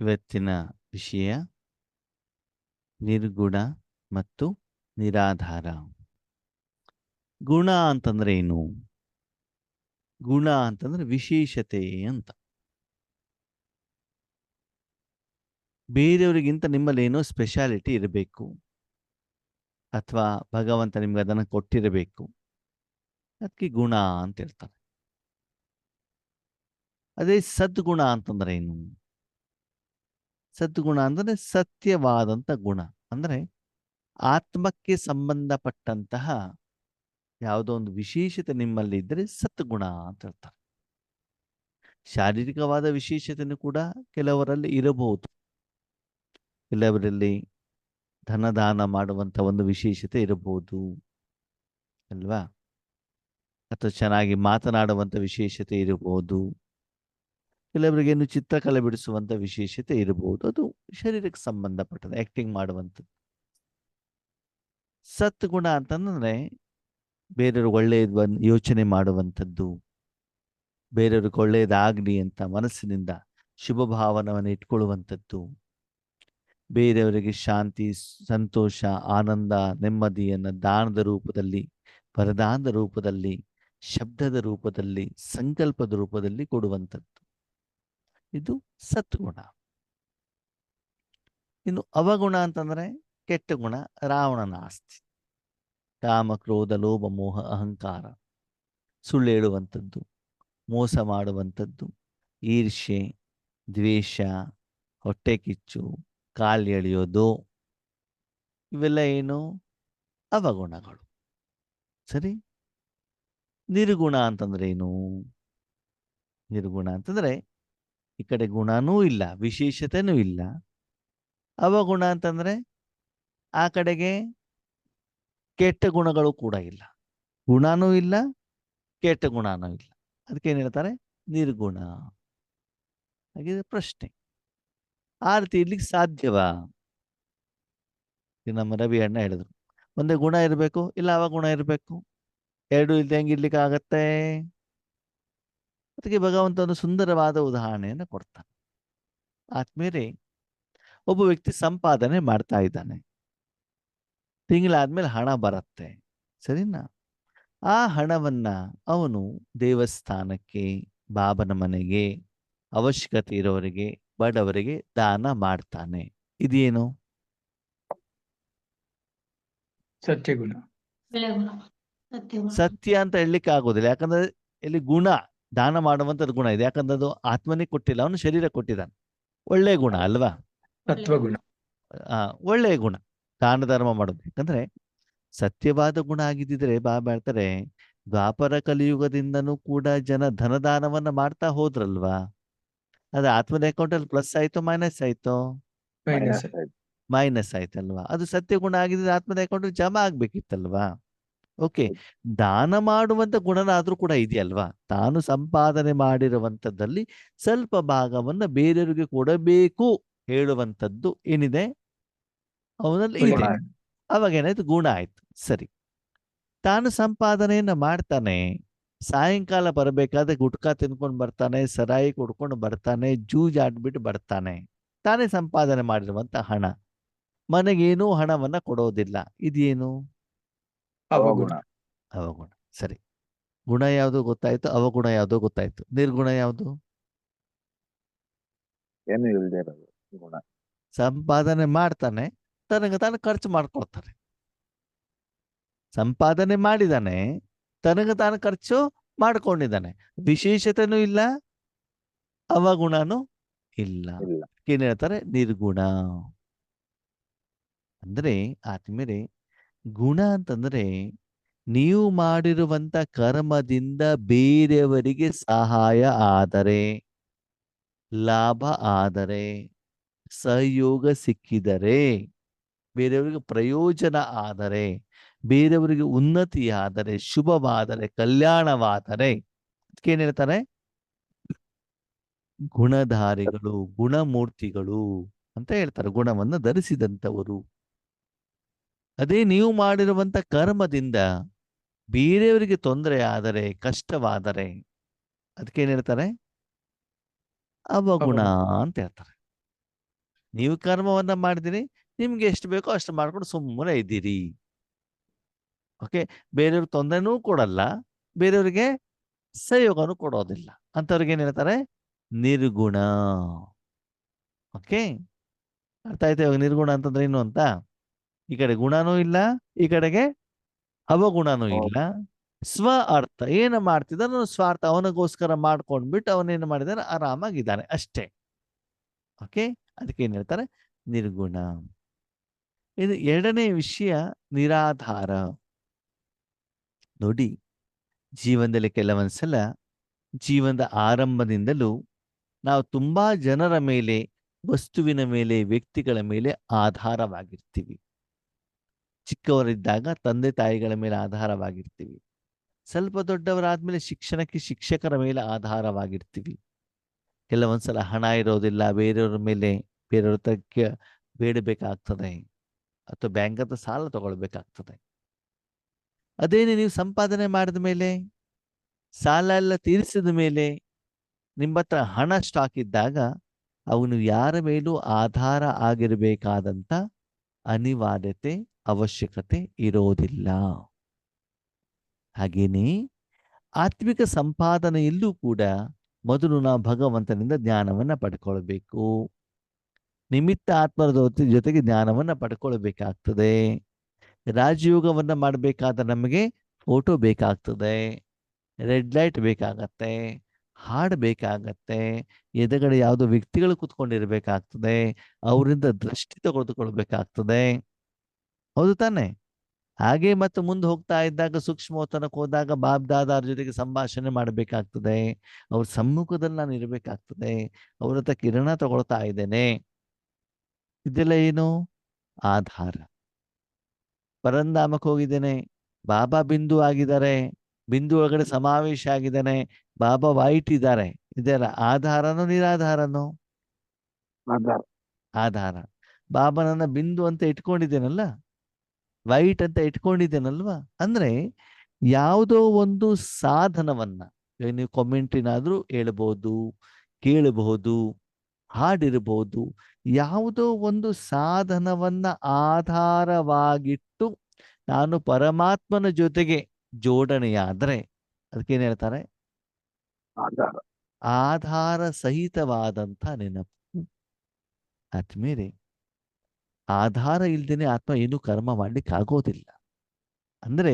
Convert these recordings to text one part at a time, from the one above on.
ಇವತ್ತಿನ ವಿಷಯ ನಿರ್ಗುಣ ಮತ್ತು ನಿರಾಧಾರ. ಗುಣ ಅಂತಂದ್ರೆ ಏನು? ಗುಣ ಅಂತಂದ್ರೆ ವಿಶೇಷತೆ ಅಂತ. ಬೇರೆಯವರಿಗಿಂತ ನಿಮ್ಮಲ್ಲಿ ಏನೋ ಸ್ಪೆಷಾಲಿಟಿ ಇರಬೇಕು, ಅಥವಾ ಭಗವಂತ ನಿಮ್ಗೆ ಅದನ್ನು ಕೊಟ್ಟಿರಬೇಕು. ಅದಕ್ಕೆ ಗುಣ ಅಂತ ಹೇಳ್ತಾರೆ. ಅದೇ ಸದ್ಗುಣ ಅಂತಂದ್ರೆ ಏನು? ಸದ್ಗುಣ ಅಂದರೆ ಸತ್ಯವಾದಂಥ ಗುಣ. ಅಂದರೆ ಆತ್ಮಕ್ಕೆ ಸಂಬಂಧಪಟ್ಟಂತಹ ಯಾವುದೋ ಒಂದು ವಿಶೇಷತೆ ನಿಮ್ಮಲ್ಲಿ ಇದ್ದರೆ ಸದ್ಗುಣ ಅಂತ ಹೇಳ್ತಾರೆ. ಶಾರೀರಿಕವಾದ ವಿಶೇಷತೆಯೂ ಕೂಡ ಕೆಲವರಲ್ಲಿ ಇರಬಹುದು. ಕೆಲವರಲ್ಲಿ ಧನದಾನ ಮಾಡುವಂಥ ಒಂದು ವಿಶೇಷತೆ ಇರಬಹುದು ಅಲ್ವಾ, ಅಥವಾ ಚೆನ್ನಾಗಿ ಮಾತನಾಡುವಂಥ ವಿಶೇಷತೆ ಇರಬಹುದು. ಕೆಲವರಿಗೇನು ಚಿತ್ರಕಲೆ ಬಿಡಿಸುವಂಥ ವಿಶೇಷತೆ ಇರಬಹುದು. ಅದು ಶರೀರಕ್ಕೆ ಸಂಬಂಧಪಟ್ಟದ್ದು, ಆಕ್ಟಿಂಗ್ ಮಾಡುವಂಥದ್ದು. ಸತ್ಗುಣ ಅಂತಂದ್ರೆ ಬೇರೆಯವ್ರಿಗೆ ಒಳ್ಳೆಯದು ಯೋಚನೆ ಮಾಡುವಂಥದ್ದು, ಬೇರೆಯವ್ರಿಗೆ ಒಳ್ಳೆಯದಾಗಲಿ ಅಂತ ಮನಸ್ಸಿನಿಂದ ಶುಭ ಭಾವನವನ್ನು ಇಟ್ಕೊಳ್ಳುವಂಥದ್ದು, ಬೇರೆಯವರಿಗೆ ಶಾಂತಿ, ಸಂತೋಷ, ಆನಂದ, ನೆಮ್ಮದಿಯನ್ನು ದಾನದ ರೂಪದಲ್ಲಿ, ವರದಾನದ ರೂಪದಲ್ಲಿ, ಶಬ್ದದ ರೂಪದಲ್ಲಿ, ಸಂಕಲ್ಪದ ರೂಪದಲ್ಲಿ ಕೊಡುವಂಥದ್ದು. ಇದು ಸತ್ಗುಣ. ಇನ್ನು ಅವಗುಣ ಅಂತಂದ್ರೆ ಕೆಟ್ಟ ಗುಣ, ರಾವಣನ ಆಸ್ತಿ. ಕಾಮ, ಕ್ರೋಧ, ಲೋಭ, ಮೋಹ, ಅಹಂಕಾರ, ಸುಳ್ಳು ಹೇಳುವಂಥದ್ದು, ಮೋಸ ಮಾಡುವಂಥದ್ದು, ಈರ್ಷ್ಯೆ, ದ್ವೇಷ, ಹೊಟ್ಟೆ ಕಿಚ್ಚು, ಕಾಲು ಎಳೆಯೋದು, ಇವೆಲ್ಲ ಏನು? ಅವಗುಣಗಳು. ಸರಿ. ನಿರ್ಗುಣ ಅಂತಂದ್ರೆ ಏನು? ನಿರ್ಗುಣ ಅಂತಂದ್ರೆ ಈ ಕಡೆ ಗುಣನೂ ಇಲ್ಲ, ವಿಶೇಷತೆನೂ ಇಲ್ಲ. ಅವಗುಣ ಅಂತಂದ್ರೆ ಆ ಕಡೆಗೆ ಕೆಟ್ಟ ಗುಣಗಳು ಕೂಡ ಇಲ್ಲ, ಗುಣನೂ ಇಲ್ಲ, ಕೆಟ್ಟ ಗುಣನೂ ಇಲ್ಲ. ಅದಕ್ಕೇನು ಹೇಳ್ತಾರೆ? ನಿರ್ಗುಣ. ಹಾಗಿದ್ರೆ ಪ್ರಶ್ನೆ, ಆ ರೀತಿ ಇರ್ಲಿಕ್ಕೆ ಸಾಧ್ಯವಾ? ನಮ್ಮ ರವಿ ಅಣ್ಣ ಹೇಳಿದ್ರು, ಒಂದೇ ಗುಣ ಇರಬೇಕು, ಇಲ್ಲ ಅವಗುಣ ಇರಬೇಕು. ಎರಡು ಇಲ್ಲದೆ ಹೆಂಗಿರ್ಲಿಕ್ಕೆ ಆಗತ್ತೆ? ಅದಕ್ಕೆ ಭಗವಂತ ಒಂದು ಸುಂದರವಾದ ಉದಾಹರಣೆಯನ್ನು ಕೊಡ್ತಾನೆ. ಆದ್ಮೇಲೆ ಒಬ್ಬ ವ್ಯಕ್ತಿ ಸಂಪಾದನೆ ಮಾಡ್ತಾ ಇದ್ದಾನೆ, ತಿಂಗಳಾದ್ಮೇಲೆ ಹಣ ಬರುತ್ತೆ, ಸರಿನಾ? ಆ ಹಣವನ್ನ ಅವನು ದೇವಸ್ಥಾನಕ್ಕೆ, ಬಾಬನ ಮನೆಗೆ, ಅವಶ್ಯಕತೆ ಇರೋವರಿಗೆ, ಬಡವರಿಗೆ ದಾನ ಮಾಡ್ತಾನೆ. ಇದೇನು? ಸತ್ಯಗುಣ. ಸತ್ಯ ಅಂತ ಹೇಳಲಿಕ್ಕೆ ಆಗೋದಿಲ್ಲ. ಯಾಕಂದ್ರೆ ಇಲ್ಲಿ ಗುಣ, ದಾನ ಮಾಡುವಂಥದ್ದು ಗುಣ ಇದೆ. ಯಾಕಂದ್ರೆ ಅದು ಆತ್ಮನಿಗೆ ಕೊಟ್ಟಿಲ್ಲ, ಅವನು ಶರೀರ ಕೊಟ್ಟಿದ್ದಾನೆ. ಒಳ್ಳೆ ಗುಣ ಅಲ್ವಾ? ಸತ್ವಗುಣ. ಒಳ್ಳೆಯ ಗುಣ, ದಾನ ಧರ್ಮ ಮಾಡೋದು. ಯಾಕಂದ್ರೆ ಸತ್ಯವಾದ ಗುಣ ಆಗಿದ್ದಿದ್ರೆ ಬಾಬಾ ಹೇಳ್ತಾರೆ, ದ್ವಾಪರ ಕಲಿಯುಗದಿಂದನೂ ಕೂಡ ಜನ ಧನದಾನವನ್ನ ಮಾಡ್ತಾ ಹೋದ್ರಲ್ವಾ? ಅದು ಆತ್ಮದ ಅಕೌಂಟಲ್ಲಿ ಪ್ಲಸ್ ಆಯ್ತು, ಮೈನಸ್ ಆಯ್ತು? ಮೈನಸ್ ಆಯ್ತಲ್ವಾ? ಅದು ಸತ್ಯ ಗುಣ ಆಗಿದ್ರೆ ಆತ್ಮದ ಅಕೌಂಟ್ ಜಮಾ ಆಗ್ಬೇಕಿತ್ತಲ್ವಾ? ಓಕೆ, ದಾನ ಮಾಡುವಂತ ಗುಣನಾದ್ರೂ ಕೂಡ ಇದೆಯಲ್ವಾ? ತಾನು ಸಂಪಾದನೆ ಮಾಡಿರುವಂಥದ್ದಲ್ಲಿ ಸ್ವಲ್ಪ ಭಾಗವನ್ನ ಬೇರೆಯವರಿಗೆ ಕೊಡಬೇಕು ಹೇಳುವಂಥದ್ದು ಏನಿದೆ ಅವನಲ್ಲಿ ಇದೆ. ಅವಾಗ ಏನಾಯ್ತು? ಗುಣ ಆಯ್ತು. ಸರಿ. ತಾನು ಸಂಪಾದನೆಯನ್ನ ಮಾಡ್ತಾನೆ, ಸಾಯಂಕಾಲ ಬರಬೇಕಾದ್ರೆ ಗುಟ್ಕಾ ತಿನ್ಕೊಂಡು ಬರ್ತಾನೆ, ಸರಾಯಿ ಕುಡ್ಕೊಂಡು ಬರ್ತಾನೆ, ಜೂಜಾಡ್ಬಿಟ್ಟು ಬರ್ತಾನೆ. ತಾನೇ ಸಂಪಾದನೆ ಮಾಡಿರುವಂತ ಹಣ, ಮನೆಗೇನೂ ಹಣವನ್ನ ಕೊಡೋದಿಲ್ಲ. ಇದೇನು? ಅವಗುಣ. ಅವಗುಣ. ಸರಿ. ಗುಣ ಯಾವುದು ಗೊತ್ತಾಯ್ತು, ಅವಗುಣ ಯಾವುದು ಗೊತ್ತಾಯ್ತು. ನಿರ್ಗುಣ ಯಾವುದು? ಏನು ಇಲ್ಲದೆ ಇರೋದು ಗುಣ. ಸಂಪಾದನೆ ಮಾಡ್ತಾನೆ, ತನಗೆ ತಾನು ಖರ್ಚು ಮಾಡ್ಕೊಳ್ತಾನೆ. ಸಂಪಾದನೆ ಮಾಡಿದಾನೆ, ತನಗೆ ತಾನು ಖರ್ಚು ಮಾಡ್ಕೊಂಡಿದ್ದಾನೆ. ವಿಶೇಷತೆನೂ ಇಲ್ಲ, ಅವಗುಣನೂ ಇಲ್ಲ. ಏನ್ ಹೇಳ್ತಾರೆ? ನಿರ್ಗುಣ. ಅಂದ್ರೆ ಆದ್ಮೇಲೆ ಗುಣ ಅಂತಂದ್ರೆ ನೀವು ಮಾಡಿರುವಂತ ಕರ್ಮದಿಂದ ಬೇರೆಯವರಿಗೆ ಸಹಾಯ ಆದರೆ, ಲಾಭ ಆದರೆ, ಸಹಯೋಗ ಸಿಕ್ಕಿದರೆ, ಬೇರೆಯವರಿಗೆ ಪ್ರಯೋಜನ ಆದರೆ, ಬೇರೆಯವರಿಗೆ ಉನ್ನತಿಯಾದರೆ, ಶುಭವಾದರೆ, ಕಲ್ಯಾಣವಾದರೆ, ಅದಕ್ಕೇನ್ ಹೇಳ್ತಾರೆ? ಗುಣಧಾರಿಗಳು, ಗುಣಮೂರ್ತಿಗಳು ಅಂತ ಹೇಳ್ತಾರೆ. ಗುಣವನ್ನು ಧರಿಸಿದಂಥವರು. ಅದೇ ನೀವು ಮಾಡಿರುವಂತ ಕರ್ಮದಿಂದ ಬೇರೆಯವರಿಗೆ ತೊಂದರೆ ಆದರೆ, ಕಷ್ಟವಾದರೆ, ಅದಕ್ಕೇನ್ ಹೇಳ್ತಾರೆ? ಅವಗುಣ ಅಂತ ಹೇಳ್ತಾರೆ. ನೀವು ಕರ್ಮವನ್ನ ಮಾಡಿದಿರಿ, ನಿಮ್ಗೆ ಎಷ್ಟು ಬೇಕೋ ಅಷ್ಟು ಮಾಡ್ಕೊಂಡು ಸುಮ್ಮನೆ ಇದ್ದೀರಿ. ಓಕೆ, ಬೇರೆಯವ್ರಿಗೆ ತೊಂದರೆನೂ ಕೊಡಲ್ಲ, ಬೇರೆಯವ್ರಿಗೆ ಸಹಯೋಗನೂ ಕೊಡೋದಿಲ್ಲ. ಅಂಥವ್ರಿಗೆ ಏನ್ ಹೇಳ್ತಾರೆ? ನಿರ್ಗುಣ. ಓಕೆ, ಅರ್ಥ ಆಯ್ತಾ ಇವಾಗ ನಿರ್ಗುಣ ಅಂತಂದ್ರೆ ಏನು ಅಂತ? ಈ ಕಡೆ ಗುಣನೂ ಇಲ್ಲ, ಈ ಕಡೆಗೆ ಅವಗುಣನೂ ಇಲ್ಲ. ಸ್ವ ಅರ್ಥ ಏನು ಮಾಡ್ತಿದ್ದಾನೆ ಸ್ವಾರ್ಥ ಅವನಿಗೋಸ್ಕರ ಮಾಡ್ಕೊಂಡ್ಬಿಟ್ಟು ಅವನೇನು ಮಾಡಿದಾನೆ, ಆರಾಮಾಗಿದ್ದಾನೆ ಅಷ್ಟೇ. ಓಕೆ, ಅದಕ್ಕೆ ಏನ್ ಹೇಳ್ತಾರೆ? ನಿರ್ಗುಣ. ಇದು ಎರಡನೇ ವಿಷಯ, ನಿರಾಧಾರ. ನೋಡಿ, ಜೀವನದಲ್ಲಿ ಕೆಲವೊಂದ್ಸಲ ಜೀವನದ ಆರಂಭದಿಂದಲೂ ನಾವು ತುಂಬಾ ಜನರ ಮೇಲೆ, ವಸ್ತುವಿನ ಮೇಲೆ, ವ್ಯಕ್ತಿಗಳ ಮೇಲೆ ಆಧಾರವಾಗಿರ್ತೀವಿ. ಚಿಕ್ಕವರಿದ್ದಾಗ ತಂದೆ ತಾಯಿಗಳ ಮೇಲೆ ಆಧಾರವಾಗಿರ್ತೀವಿ. ಸ್ವಲ್ಪ ದೊಡ್ಡವರಾದ್ಮೇಲೆ ಶಿಕ್ಷಣಕ್ಕೆ ಶಿಕ್ಷಕರ ಮೇಲೆ ಆಧಾರವಾಗಿರ್ತೀವಿ. ಕೆಲವೊಂದ್ಸಲ ಹಣ ಇರೋದಿಲ್ಲ, ಬೇರೆಯವ್ರ ಮೇಲೆ ಬೇರೆಯವ್ರ ತಕ್ಕೆ ಬೇಡಬೇಕಾಗ್ತದೆ, ಅಥವಾ ಬ್ಯಾಂಕ್ ಹತ್ರ ಸಾಲ ತಗೊಳ್ಬೇಕಾಗ್ತದೆ. ಅದೇನೇ ನೀವು ಸಂಪಾದನೆ ಮಾಡಿದ ಮೇಲೆ, ಸಾಲ ಎಲ್ಲ ತೀರಿಸಿದ ಮೇಲೆ, ನಿಮ್ಮ ಹತ್ರ ಹಣ ಸ್ಟಾಕ್ ಇದ್ದಾಗ ಅವನು ಯಾರ ಮೇಲೂ ಆಧಾರ ಆಗಿರಬೇಕಾದಂತ ಅನಿವಾರ್ಯತೆ, ಅವಶ್ಯಕತೆ ಇರೋದಿಲ್ಲ. ಹಾಗೇನೇ ಆತ್ಮಿಕ ಸಂಪಾದನೆಯಲ್ಲೂ ಕೂಡ ಮೊದಲು ನಾವು ಭಗವಂತನಿಂದ ಜ್ಞಾನವನ್ನ ಪಡ್ಕೊಳ್ಬೇಕು. ನಿಮಿತ್ತ ಆತ್ಮರ ಜೊತೆಗೆ ಜ್ಞಾನವನ್ನ ಪಡ್ಕೊಳ್ಬೇಕಾಗ್ತದೆ. ರಾಜಯೋಗವನ್ನ ಮಾಡಬೇಕಾದ್ರೆ ನಮಗೆ ಫೋಟೋ ಬೇಕಾಗ್ತದೆ, ರೆಡ್ ಲೈಟ್ ಬೇಕಾಗತ್ತೆ, ಹಾಡು ಬೇಕಾಗತ್ತೆ, ಎದುರುಗಡೆ ಯಾವುದೋ ವ್ಯಕ್ತಿಗಳು ಕೂತ್ಕೊಂಡಿರ್ಬೇಕಾಗ್ತದೆ, ಅವರಿಂದ ದೃಷ್ಟಿ ತೆಗೆದುಕೊಳ್ಬೇಕಾಗ್ತದೆ. ಹೌದು ತಾನೆ? ಹಾಗೆ ಮತ್ತೆ ಮುಂದೆ ಹೋಗ್ತಾ ಇದ್ದಾಗ ಸೂಕ್ಷ್ಮೋತ್ತನಕ್ಕೆ ಹೋದಾಗ ಬಾಬ್ ದಾದಾರ ಜೊತೆಗೆ ಸಂಭಾಷಣೆ ಮಾಡಬೇಕಾಗ್ತದೆ. ಅವ್ರ ಸಮ್ಮುಖದಲ್ಲಿ ನಾನು ಇರಬೇಕಾಗ್ತದೆ, ಅವ್ರ ಹತ್ರ ಕಿರಣ ತಗೊಳ್ತಾ ಇದ್ದೇನೆ. ಇದೆಲ್ಲ ಏನು? ಆಧಾರ. ಪರಂಧಾಮಕ್ಕೆ ಹೋಗಿದ್ದೇನೆ, ಬಾಬಾ ಬಿಂದು ಆಗಿದ್ದಾರೆ, ಬಿಂದು ಒಳಗಡೆ ಸಮಾವೇಶ ಆಗಿದ್ದಾನೆ, ಬಾಬಾ ವೈಟ್ ಇದ್ದಾರೆ. ಇದೆಲ್ಲ ಆಧಾರನೋ ನಿರಾಧಾರನೋ? ಆಧಾರ. ಬಾಬಾ ನನ್ನ ಬಿಂದು ಅಂತ ಇಟ್ಕೊಂಡಿದ್ದೇನಲ್ಲ, ವೈಟ್ ಅಂತ ಇಟ್ಕೊಂಡಿದ್ದೇನಲ್ವಾ? ಅಂದ್ರೆ ಯಾವುದೋ ಒಂದು ಸಾಧನವನ್ನ, ನೀವು ಕಾಮೆಂಟ್ರಿನಾದ್ರೂ ಹೇಳ್ಬಹುದು, ಕೇಳಬಹುದು, ಹಾಡಿರಬಹುದು, ಯಾವುದೋ ಒಂದು ಸಾಧನವನ್ನ ಆಧಾರವಾಗಿಟ್ಟು ನಾನು ಪರಮಾತ್ಮನ ಜೊತೆಗೆ ಜೋಡಣೆಯಾದ್ರೆ ಅದಕ್ಕೇನು ಹೇಳ್ತಾರೆ? ಆಧಾರ ಸಹಿತವಾದಂಥ ನೆನಪು. ಆದ್ಮೇಲೆ ಆಧಾರ ಇಲ್ದೇನೆ ಆತ್ಮ ಏನು ಕರ್ಮ ಮಾಡ್ಲಿಕ್ಕೆ ಆಗೋದಿಲ್ಲ. ಅಂದ್ರೆ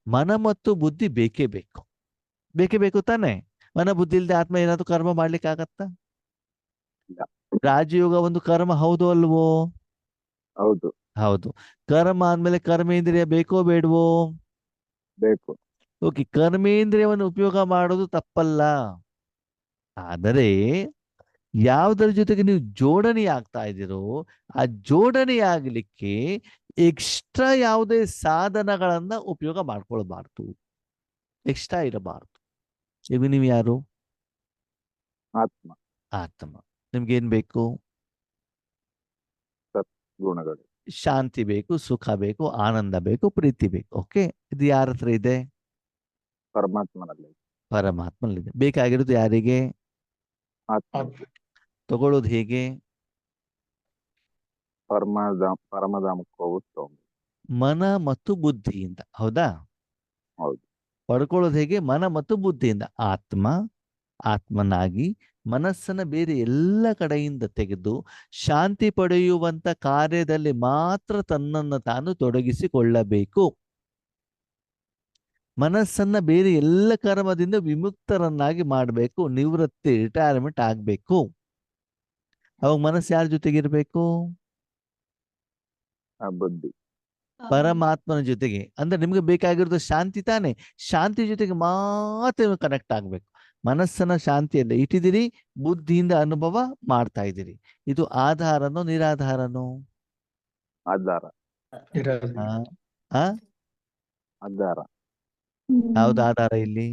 ಮನ ಮತ್ತು ಬುದ್ಧಿ ಬೇಕೇ ಬೇಕು. ಬೇಕೇ ಬೇಕು ತಾನೆ? ಮನ ಬುದ್ಧಿ ಇಲ್ಲದೆ ಆತ್ಮ ಏನಾದ್ರು ಕರ್ಮ ಮಾಡ್ಲಿಕ್ಕೆ ಆಗತ್ತಾ? ರಾಜಯೋಗ ಒಂದು ಕರ್ಮ, ಹೌದು ಅಲ್ವೋ? ಹೌದು. ಹೌದು. ಕರ್ಮ ಆದ್ಮೇಲೆ ಕರ್ಮೇಂದ್ರಿಯ ಬೇಕೋ ಬೇಡವೋ? ಬೇಕು. ಓಕೆ, ಕರ್ಮೇಂದ್ರಿಯವನ್ನು ಉಪಯೋಗ ಮಾಡೋದು ತಪ್ಪಲ್ಲ. ಆದರೆ ಯಾವುದರ ಜೊತೆಗೆ ನೀವು ಜೋಡಣೆ ಆಗ್ತಾ ಇದ್ದೀರೋ ಆ ಜೋಡಣೆ ಆಗ್ಲಿಕ್ಕೆ ಎಕ್ಸ್ಟ್ರಾ ಯಾವುದೇ ಸಾಧನಗಳನ್ನ ಉಪಯೋಗ ಮಾಡ್ಕೊಳ್ಬಾರ್ದು, ಎಕ್ಸ್ಟ್ರಾ ಇರಬಾರ್ದು. ಈಗ ನೀವು ಯಾರು? ಆತ್ಮ. ಆತ್ಮ. ನಿಮ್ಗೇನ್ ಬೇಕು? ಗುಣಗಳು. ಶಾಂತಿ ಬೇಕು, ಸುಖ ಬೇಕು, ಆನಂದ ಬೇಕು, ಪ್ರೀತಿ ಬೇಕು. ಓಕೆ, ಇದು ಯಾರ ಹತ್ರ ಇದೆ? ಪರಮಾತ್ಮನಲ್ಲಿ. ಪರಮಾತ್ಮನಲ್ಲಿದೆ. ಬೇಕಾಗಿರೋದು ಯಾರಿಗೆ? ಆತ್ಮ. ತಗೊಳ್ಳೋದು ಹೇಗೆ? ಪರಮಧಾಮಕ್ಕೆ ಹೋಗುತ್ತೋ ಮನ ಮತ್ತು ಬುದ್ಧಿಯಿಂದ. ಹೌದಾ? ಹೌದು. ಪಡ್ಕೊಳ್ಳೋದು ಹೇಗೆ? ಮನ ಮತ್ತು ಬುದ್ಧಿಯಿಂದ. ಆತ್ಮನಾಗಿ ಮನಸ್ಸನ್ನ ಬೇರೆ ಎಲ್ಲ ಕಡೆಯಿಂದ ತೆಗೆದು ಶಾಂತಿ ಪಡೆಯುವಂತ ಕಾರ್ಯದಲ್ಲಿ ಮಾತ್ರ ತನ್ನನ್ನು ತಾನು ತೊಡಗಿಸಿಕೊಳ್ಳಬೇಕು. ಮನಸ್ಸನ್ನ ಬೇರೆ ಎಲ್ಲ ಕರ್ಮದಿಂದ ವಿಮುಕ್ತರನ್ನಾಗಿ ಮಾಡಬೇಕು, ನಿವೃತ್ತಿ, ರಿಟೈರ್ಮೆಂಟ್ ಆಗ್ಬೇಕು. ಅವಾಗ ಮನಸ್ಸು ಯಾರ ಜೊತೆಗಿರ್ಬೇಕು? ಬುದ್ಧಿ. ಪರಮಾತ್ಮನ ಜೊತೆಗೆ. ಅಂದ್ರೆ ನಿಮ್ಗೆ ಬೇಕಾಗಿರೋದು ಶಾಂತಿ ತಾನೆ? ಶಾಂತಿ ಜೊತೆಗೆ ಮಾತ್ರ ಕನೆಕ್ಟ್ ಆಗ್ಬೇಕು. ಮನಸ್ಸನ್ನ ಶಾಂತಿಯಲ್ಲ ಇಟ್ಟಿದ್ದೀರಿ, ಬುದ್ಧಿಯಿಂದ ಅನುಭವ ಮಾಡ್ತಾ ಇದ್ದೀರಿ. ಇದು ಆಧಾರನೋ ನಿರಾಧಾರನೋ? ಆಧಾರ. ಆಧಾರ. ಯಾವ್ದು ಆಧಾರ ಇಲ್ಲಿ?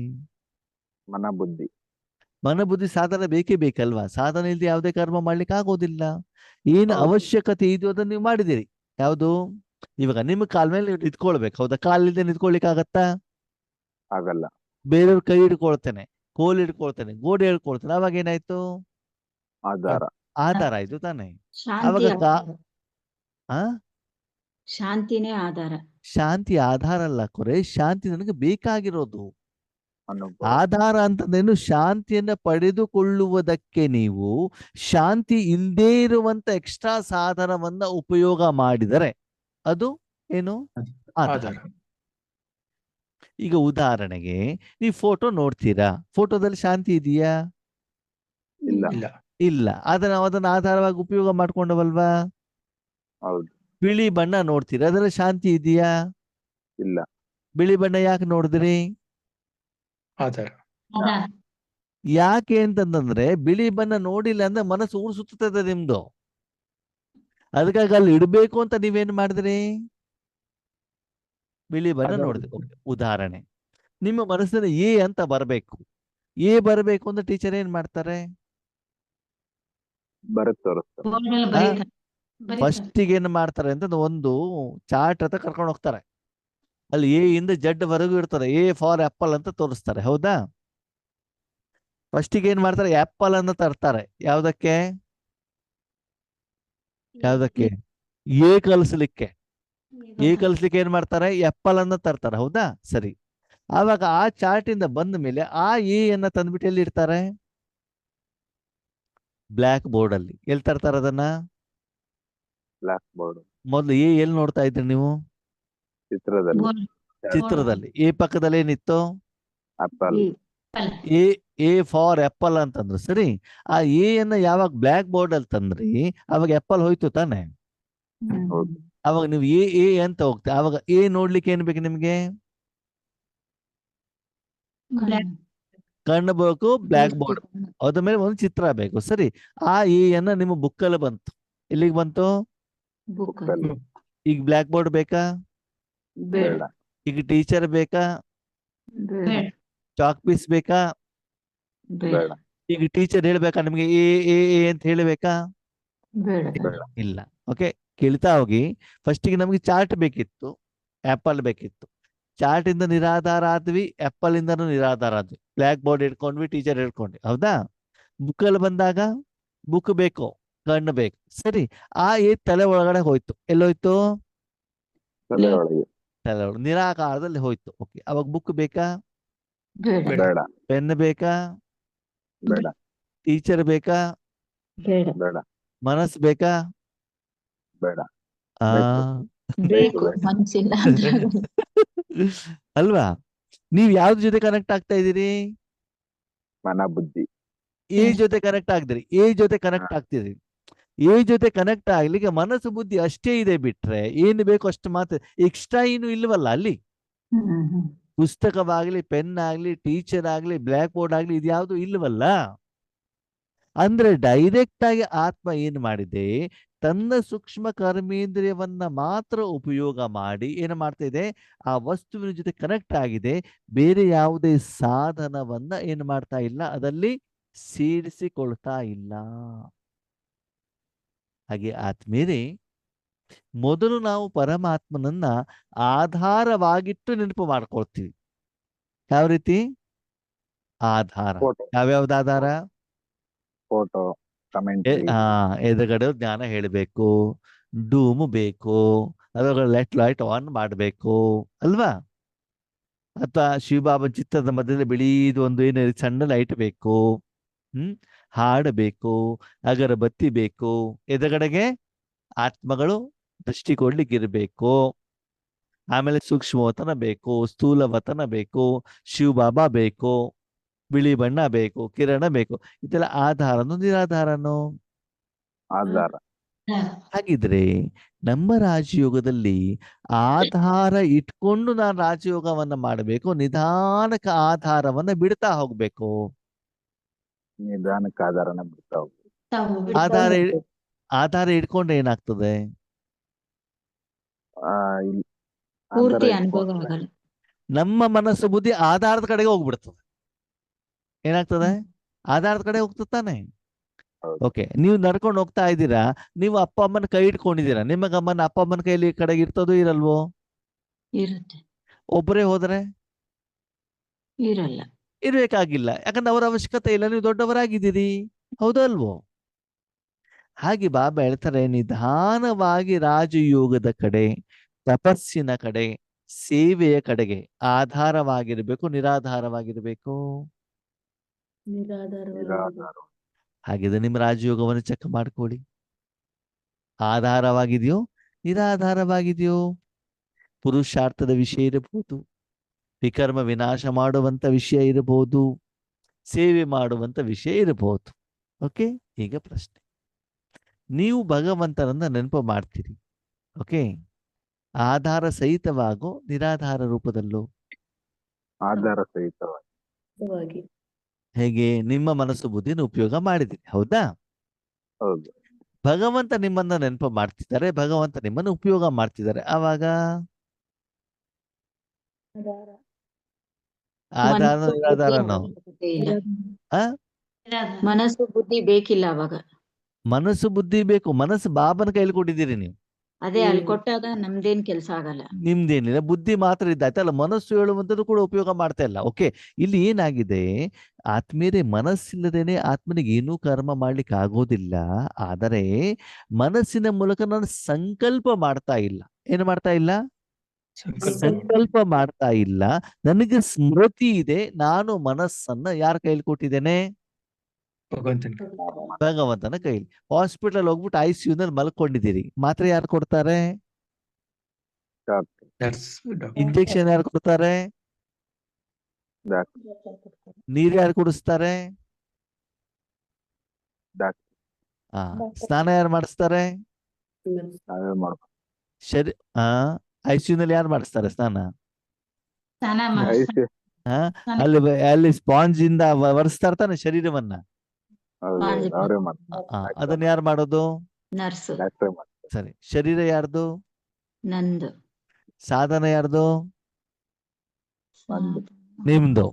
ಮನ ಬುದ್ಧಿ. ಮನ ಬುದ್ಧಿ ಸಾಧನ ಬೇಕೇ ಬೇಕಲ್ವಾ? ಸಾಧನ ಇಲ್ಲದೆ ಯಾವುದೇ ಕರ್ಮ ಮಾಡ್ಲಿಕ್ಕೆ ಆಗೋದಿಲ್ಲ. ಏನು ಅವಶ್ಯಕತೆ ಇದೆಯೋ ಅದನ್ನು ನೀವು ಮಾಡಿದಿರಿ. ಯಾವುದು? ಇವಾಗ ನಿಮ್ಮ ಕಾಲ ಮೇಲೆ ನೀವು ನಿಂತ್ಕೊಳ್ಬೇಕು, ಹೌದಾ? ಕಾಲಿಲ್ಲದೆ ನಿಂತ್ಕೊಳ್ಲಿಕ್ಕೆ ಆಗತ್ತಾ? ಆಗಲ್ಲ. ಬೇರೆಯವ್ರ ಕೈ ಹಿಡ್ಕೊಳ್ತೇನೆ, ಕೋಲ್ ಹಿಡ್ಕೊಳ್ತೇನೆ, ಗೋಡೆ ಹಿಡ್ಕೊಳ್ತೇನೆ, ಅವಾಗ ಏನಾಯ್ತು? ಆಧಾರ. ಆಧಾರ ಇದು ತಾನೆ. ಶಾಂತಿ ಅವಾಗ ಆಧಾರ. ಆ ಶಾಂತಿನೇ ಆಧಾರ. ಶಾಂತಿ ಆಧಾರ ಅಲ್ಲ ಕೊರೆ, ಶಾಂತಿ ನನಗೆ ಬೇಕಾಗಿರೋದು. ಅನುಭವ. ಆಧಾರ ಅಂತಂದೇನು, ಶಾಂತಿಯನ್ನ ಪಡೆದುಕೊಳ್ಳುವುದಕ್ಕೆ ನೀವು ಶಾಂತಿ ಇಲ್ಲದೇ ಇರುವಂತ ಎಕ್ಸ್ಟ್ರಾ ಸಾಧನವನ್ನ ಉಪಯೋಗ ಮಾಡಿದರೆ ಅದು ಏನು ಆಧಾರ. ಆಧಾರ. ಈಗ ಉದಾಹರಣೆಗೆ ನೀವು ಫೋಟೋ ನೋಡ್ತೀರಾ, ಫೋಟೋದಲ್ಲಿ ಶಾಂತಿ ಇದೆಯಾ? ಇಲ್ಲ. ಇಲ್ಲ. ಇಲ್ಲ. ಅದನ್ನ ಆಧಾರವಾಗಿ ಉಪಯೋಗ ಮಾಡ್ಕೊಂಡವಲ್ವಾ? ಹೌದು. ಬಿಳಿ ಬಣ್ಣ ನೋಡ್ತೀರಾ, ಅದರಲ್ಲಿ ಶಾಂತಿ ಇದೆಯಾ? ಇಲ್ಲ. ಬಿಳಿ ಬಣ್ಣ ಯಾಕೆ ನೋಡಿದ್ರಿ? ಆಧಾರ. ಆಧಾರ. ಯಾಕೆ ಅಂತಂದ್ರೆ ಬಿಳಿ ಬಣ್ಣ ನೋಡಿಲ್ಲ ಅಂದ್ರೆ ಮನಸ್ಸು ಸುತ್ತುತ್ತದೆ ನಿಮ್ದು. ಅದಕ್ಕಾಗಿ ಅಲ್ಲಿ ಇಡಬೇಕು ಅಂತ ನೀವೇನ್ ಮಾಡಿದ್ರಿ? ಬಿಳಿ ಬಣ್ಣ ಆಧಾರ. ನೋಡಿದ್ರಿ. ಉದಾಹರಣೆ, ನಿಮ್ಮ ಮನಸ್ಸಿನ ಎ ಅಂತ ಬರಬೇಕು. ಎ ಬರಬೇಕು ಅಂದ್ರೆ ಟೀಚರ್ ಏನ್ ಮಾಡ್ತಾರೆ? ಬರತ್ ತೋರಿಸ್ತಾರೆ. ಬೋರ್ಡಲ್ಲಿ ಬರೀತಾರೆ. ಫಸ್ಟ್ ಏನ್ ಮಾಡ್ತಾರೆ ಅಂತ ಒಂದು ಚಾರ್ಟ್ ಅಂತ ಕರ್ಕೊಂಡು ಹೋಗ್ತಾರೆ. ಅಲ್ಲಿ ಎ ಇಂದ ಜಡ್ ವರೆಗೂ ಇರ್ತಾರೆ. ಎ ಫಾರ್ ಆಪಲ್ ಅಂತ ತೋರಿಸ್ತಾರೆ, ಹೌದಾ? ಫಸ್ಟ್ ಏನ್ ಮಾಡ್ತಾರೆ? ಆಪಲ್ ಅನ್ನ ತರ್ತಾರೆ. ಯಾವ್ದಕ್ಕೆ? ಎ ಕಲಿಸ್ಲಿಕ್ಕೆ. ಎ ಕಲಿಸ್ಲಿಕ್ಕೆ ಏನ್ ಮಾಡ್ತಾರೆ? ಆಪಲ್ ಅನ್ನ ತರ್ತಾರೆ, ಹೌದಾ? ಸರಿ. ಆವಾಗ ಆ ಚಾರ್ಟ್ ಇಂದ ಬಂದ ಮೇಲೆ ಆ ಎ ಅನ್ನ ತಂದ್ಬಿಟ್ಟು ಎಲ್ಲಿ ಇಡ್ತಾರೆ? ಬ್ಲ್ಯಾಕ್ ಬೋರ್ಡ್ ಅಲ್ಲಿ. ಎಲ್ಲಿ ತರ್ತಾರೆ ಅದನ್ನ? Block board. ಮೊದ್ಲು ಎ ಎಲ್ಲಿ ನೋಡ್ತಾ ಇದ್ರಿ ನೀವು? ಚಿತ್ರದಲ್ಲಿ. ಚಿತ್ರದಲ್ಲಿ. ಎ ಪಕ್ಕದಲ್ಲಿ ಏನಿತ್ತು? ಆಪಲ್. ಎ ಫಾರ್ ಆಪಲ್ ಅಂತಂದ್ರು. ಸರಿ. ಆ ಎ ಅನ್ನ ಯಾವಾಗ ಬ್ಲ್ಯಾಕ್ ಬೋರ್ಡ್ ಅಲ್ಲಿ ತಂದ್ರಿ ಅವಾಗ ಆಪಲ್ ಹೋಯ್ತು ತಾನೆ. ಹೌದು. ಅವಾಗ ನೀವು ಎ ಅಂತ ಹೋಗ್ತೀವಿ. ಅವಾಗ ಎ ನೋಡ್ಲಿಕ್ಕೆ ಏನ್ ಬೇಕು ನಿಮ್ಗೆ? ಕಣ್ಣು ಬೇಕು, ಬ್ಲ್ಯಾಕ್ ಬೋರ್ಡ್, ಅದ್ರ ಮೇಲೆ ಒಂದು ಚಿತ್ರ ಬೇಕು. ಸರಿ. ಆ ಎ ಅನ್ನ ನಿಮ್ಮ ಬುಕ್ಕಲ್ಲಿ ಬಂತು. ಎಲ್ಲಿಗೆ ಬಂತು? ಬುಕ್ಕಲ್ಲಿ. ಈಗ ಬ್ಲ್ಯಾಕ್ ಬೋರ್ಡ್ ಬೇಕಾ? ಬೇಡ. ಈಗ ಟೀಚರ್ ಬೇಕಾ? ಚಾಕ್ ಪೀಸ್ ಬೇಕಾ? ಬೇಡ. ಈಗ ಟೀಚರ್ ಹೇಳ್ಬೇಕಾ ನಿಮ್ಗೆ ಎ ಎ ಎ ಅಂತ ಹೇಳ್ಬೇಕಾ? ಬೇಡ. ಇಲ್ಲ. ಓಕೆ, ಕೇಳ್ತಾ ಹೋಗಿ. ಫಸ್ಟಿಗೆ ನಮ್ಗೆ ಚಾರ್ಟ್ ಬೇಕಿತ್ತು, ಆಪಲ್ ಬೇಕಿತ್ತು. ಚಾರ್ಟ್ ಇಂದ ನಿರಾಧಾರ ಆದ್ವಿ, ಆಪಲ್ ಇಂದನೂ ನಿರಾಧಾರ ಆದ್ವಿ. ಬ್ಲ್ಯಾಕ್ ಬೋರ್ಡ್ ಇಟ್ಕೊಂಡ್ವಿ, ಟೀಚರ್ ಹಿಡ್ಕೊಂಡ್ವಿ, ಹೌದಾ? ಬುಕ್ಕಲ್ಲಿ ಬಂದಾಗ ಬುಕ್ ಬೇಕು, ಕಣ್ಣು ಬೇಕು. ಸರಿ. ಆ ಎ ತಲೆ ಒಳಗಡೆ ಹೋಯ್ತು. ಎಲ್ಲೋಯ್ತು? ತಲೆ ಒಳಗೆ. ತಲೆ ಒಳಗೆ ನಿರಾಕಾರದಲ್ಲಿ ಹೋಯ್ತು. ಓಕೆ, ಅವಾಗ ಬುಕ್ ಬೇಕಾ? ಬೇಡ. ಪೆನ್ ಬೇಕಾ? ಬೇಡ. ಟೀಚರ್ ಬೇಕಾ? ಬೇಡ. ಮನಸ್ಸು ಬೇಕಾ? ಬೇಡ. ಆ ಬೇಕು ಮನ್ಸಿಲ್ಲ ಅಂದ್ರೆ ಅಲ್ವಾ? ನೀವ್ ಯಾವ್ದ್ರ ಜೊತೆ ಕನೆಕ್ಟ್ ಆಗ್ತಾ ಇದೀರಿ? ಮನ ಬುದ್ಧಿ. ಎ ಜೊತೆ ಕನೆಕ್ಟ್ ಆಗ್ದಿರಿ, ಎ ಜೊತೆ ಕನೆಕ್ಟ್ ಆಗ್ತಿದ್ರಿ. ಎ ಜೊತೆ ಕನೆಕ್ಟ್ ಆಗ್ಲಿಕ್ಕೆ ಮನಸ್ಸು ಬುದ್ಧಿ ಅಷ್ಟೇ ಇದೆ, ಬಿಟ್ರೆ ಏನು ಬೇಕು ಅಷ್ಟು ಮಾತ್ರ. ಎಕ್ಸ್ಟ್ರಾ ಏನು ಇಲ್ವಲ್ಲ ಅಲ್ಲಿ. ಪುಸ್ತಕವಾಗ್ಲಿ, ಪೆನ್ ಆಗ್ಲಿ, ಟೀಚರ್ ಆಗ್ಲಿ, ಬ್ಲ್ಯಾಕ್ ಬೋರ್ಡ್ ಆಗ್ಲಿ, ಇದ್ಯಾವುದು ಇಲ್ವಲ್ಲ. ಅಂದ್ರೆ ಡೈರೆಕ್ಟ್ ಆಗಿ ಆತ್ಮ ಏನ್ ಮಾಡಿದೆ? ತನ್ನ ಸೂಕ್ಷ್ಮ ಕರ್ಮೇಂದ್ರಿಯವನ್ನ ಮಾತ್ರ ಉಪಯೋಗ ಮಾಡಿ ಏನು ಮಾಡ್ತಾ ಇದೆ? ಆ ವಸ್ತುವಿನ ಜೊತೆ ಕನೆಕ್ಟ್ ಆಗಿದೆ. ಬೇರೆ ಯಾವುದೇ ಸಾಧನವನ್ನ ಏನು ಮಾಡ್ತಾ ಇಲ್ಲ, ಅದಲ್ಲಿ ಸೇರಿಸಿಕೊಳ್ತಾ ಇಲ್ಲ. ಹಾಗೆ ಆತ್ಮೀಯರೇ, ಮೊದಲು ನಾವು ಪರಮಾತ್ಮನನ್ನ ಆಧಾರವಾಗಿಟ್ಟು ನೆನಪು ಮಾಡ್ಕೊಳ್ತೀವಿ. ಯಾವ ರೀತಿ ಆಧಾರ? ಫೋಟೋ. ಯಾವ್ಯಾವ್ದು ಆಧಾರ? Photo, comment. ಎದುರುಗಡೆ ಜ್ಞಾನ ಹೇಳಬೇಕು, ಡೂಮ್ ಬೇಕು, ಅದ್ರ ಲೈಟ್ ಆನ್ ಮಾಡಬೇಕು, ಅಲ್ವಾ? ಅಥವಾ ಶಿವಬಾಬಾ ಚಿತ್ರದ ಮಧ್ಯದಲ್ಲಿ ಬಿಳಿದು ಒಂದು ಏನು ಸಣ್ಣ ಲೈಟ್ ಬೇಕು, ಹಾಡಬೇಕು, ಅಗರಬತ್ತಿ ಬೇಕು. ಎದುರುಗಡೆಗೆ ಆತ್ಮಗಳು ದೃಷ್ಟಿ ಕೊಡ್ಲಿಕ್ಕಿರ್ಬೇಕು. ಆಮೇಲೆ ಸೂಕ್ಷ್ಮವತನ ಬೇಕು, ಸ್ಥೂಲವತನ ಬೇಕು, ಶಿವಬಾಬಾ ಬೇಕು, ಬಿಳಿ ಬಣ್ಣ ಬೇಕು, ಕಿರಣ ಬೇಕು. ಇದೆಲ್ಲ ಆಧಾರನು ನಿರಾಧಾರನು? ಆಧಾರ. ಹಾಗಿದ್ರೆ ನಮ್ಮ ರಾಜಯೋಗದಲ್ಲಿ ಆಧಾರ ಇಟ್ಕೊಂಡು ನಾನು ರಾಜಯೋಗವನ್ನ ಮಾಡಬೇಕು, ನಿಧಾನಕ್ಕೆ ಆಧಾರವನ್ನ ಬಿಡ್ತಾ ಹೋಗ್ಬೇಕು? ನಿಧಾನಕ್ಕೆ ಆಧಾರನ ಬಿಡ್ತಾ ಹೋಗ್ಬೇಕು. ಆಧಾರ ಇಟ್ಕೊಂಡ್ರೆ ಏನಾಗ್ತದೆ? ಪೂರ್ತಿ ಅನುಭವ ಆಗಲ್ಲ. ನಮ್ಮ ಮನಸ್ಸು ಬುದ್ಧಿ ಆಧಾರದ ಕಡೆಗೆ ಹೋಗ್ಬಿಡ್ತದೆ. ಏನಾಗ್ತದೆ? ಆಧಾರದ ಕಡೆ ಹೋಗ್ತಾನೆ. ಓಕೆ, ನೀವು ನಡ್ಕೊಂಡು ಹೋಗ್ತಾ ಇದ್ದೀರಾ, ನೀವು ಅಪ್ಪ ಅಮ್ಮನ ಕೈ ಇಟ್ಕೊಂಡಿದ್ದೀರಾ. ನಿಮ್ಮ ಗಮನ ಅಪ್ಪ ಅಮ್ಮನ ಕೈಲಿ ಕಡೆಗೆ ಇರ್ತದೋ ಇರಲ್ವೋ? ಇರುತ್ತೆ. ಒಬ್ಬರೇ ಹೋದ್ರೆ ಇರಲ್ಲ. ಇರ್ಬೇಕಾಗಿಲ್ಲ, ಯಾಕಂದ್ರೆ ಅವರ ಅವಶ್ಯಕತೆ ಇಲ್ಲ. ನೀವು ದೊಡ್ಡವರಾಗಿದ್ದೀರಿ, ಹೌದಲ್ವೋ? ಹಾಗೆ ಬಾಬಾ ಹೇಳ್ತಾರೆ, ನಿಧಾನವಾಗಿ ರಾಜಯೋಗದ ಕಡೆ, ತಪಸ್ಸಿನ ಕಡೆ, ಸೇವೆಯ ಕಡೆಗೆ ಆಧಾರವಾಗಿರ್ಬೇಕು, ನಿರಾಧಾರವಾಗಿರ್ಬೇಕು. ನಿರಾಧಾರ. ಹಾಗಿದ್ರೆ ನಿಮ್ಮ ರಾಜಯೋಗವನ್ನು ಚೆಕ್ ಮಾಡ್ಕೊಳ್ಳಿ. ಆಧಾರವಾಗಿದೆಯೋ, ನಿರಾಧಾರವಾಗಿದೆಯೋ? ಪುರುಷಾರ್ಥದ ವಿಷಯ ಇರಬಹುದು, ವಿಕರ್ಮ ವಿನಾಶ ಮಾಡುವಂತ ವಿಷಯ ಇರಬಹುದು, ಸೇವೆ ಮಾಡುವಂತ ವಿಷಯ ಇರಬಹುದು. ಓಕೆ, ಈಗ ಪ್ರಶ್ನೆ, ನೀವು ಭಗವಂತನನ್ನ ನೆನಪು ಮಾಡ್ತೀರಿ, ಓಕೆ, ಆಧಾರ ಸಹಿತವಾಗೋ ನಿರಾಧಾರ ರೂಪದಲ್ಲೋ? ಆಧಾರ ಸಹಿತವಾಗಿ. ಹೇಗೆ? ನಿಮ್ಮ ಮನಸ್ಸು ಬುದ್ಧಿನ ಉಪಯೋಗ ಮಾಡಿದಿರಿ, ಹೌದಾ? ಹೌದು. ಭಗವಂತ ನಿಮ್ಮನ್ನ ನೆನಪು ಮಾಡ್ತಿದ್ದಾರೆ, ಭಗವಂತ ನಿಮ್ಮನ್ನು ಉಪಯೋಗ ಮಾಡ್ತಿದ್ದಾರೆ. ಆವಾಗ ಆಧಾರ ನಿರಾಧಾರನೋ? ಮನಸ್ಸು ಬುದ್ಧಿ ಬೇಕಿಲ್ಲ ಅವಾಗ. ಮನಸ್ಸು ಬುದ್ಧಿ ಬೇಕು. ಮನಸ್ಸು ಬಾಬನ ಕೈಲಿ ಕೊಟ್ಟಿದ್ದೀರಿ ನೀವು. ಅದೇ ಅಲ್ಲಿ ಕೊಟ್ಟಾಗ ನಮ್ದೇನ್ ಕೆಲ್ಸ ಆಗಲ್ಲ. ನಿಮ್ದೇನಿಲ್ಲ, ಬುದ್ಧಿ ಮಾತ್ರ ಇದ್ದಾಯ್ತಲ್ಲ, ಮನಸ್ಸು ಹೇಳುವಂಥದ್ದು ಕೂಡ ಉಪಯೋಗ ಮಾಡ್ತಾ ಇಲ್ಲ. ಓಕೆ, ಇಲ್ಲಿ ಏನಾಗಿದೆ, ಆತ್ಮೀಯರೇ, ಮನಸ್ಸಿಲ್ಲದೇನೆ ಆತ್ಮನಿಗೆ ಏನೂ ಕರ್ಮ ಮಾಡ್ಲಿಕ್ಕೆ ಆಗೋದಿಲ್ಲ. ಆದರೆ ಮನಸ್ಸಿನ ಮೂಲಕ ನಾನು ಸಂಕಲ್ಪ ಮಾಡ್ತಾ ಇಲ್ಲ. ಏನು ಮಾಡ್ತಾ ಇಲ್ಲ? ಸಂಕಲ್ಪ ಮಾಡ್ತಾ ಇಲ್ಲ. ನನಗೆ ಸ್ಮೃತಿ ಇದೆ, ನಾನು ಮನಸ್ಸನ್ನ ಯಾರ ಕೈಲಿ ಕೊಟ್ಟಿದ್ದೇನೆ? ಭಗವಂತನ ಕೈಲಿ. ಹಾಸ್ಪಿಟಲ್ ಹೋಗ್ಬಿಟ್ಟು ICU ನಲ್ಲಿ ಮಲ್ಕೊಂಡಿದ್ದೀರಿ, ಮಾತ್ರೆ ಯಾರು ಕೊಡ್ತಾರೆ? ಇಂಜೆಕ್ಷನ್ ಯಾರು ಕೊಡ್ತಾರೆ? ನೀರ್ ಯಾರು ಕುಡಿಸ್ತಾರೆ? ಸ್ನಾನ ಯಾರು ಮಾಡಿಸ್ತಾರೆ? ICU ನಲ್ಲಿ ಯಾರು ಮಾಡಿಸ್ತಾರೆ ಸ್ನಾನ? ಅಲ್ಲಿ ಸ್ಪಾಂಜ್ ಇಂದ ಒರೆಸ್ತಾ ಇರ್ತಾನೆ ಶರೀರವನ್ನ. ಅದನ್ನ ಯಾರು ಮಾಡೋದು? ನರ್ಸ್. ಸರಿ, ಶರೀರ ಯಾರ್ದು? ನಂದು. ಸಾಧನ ಯಾರ್ದು? ನಿಮ್ದು.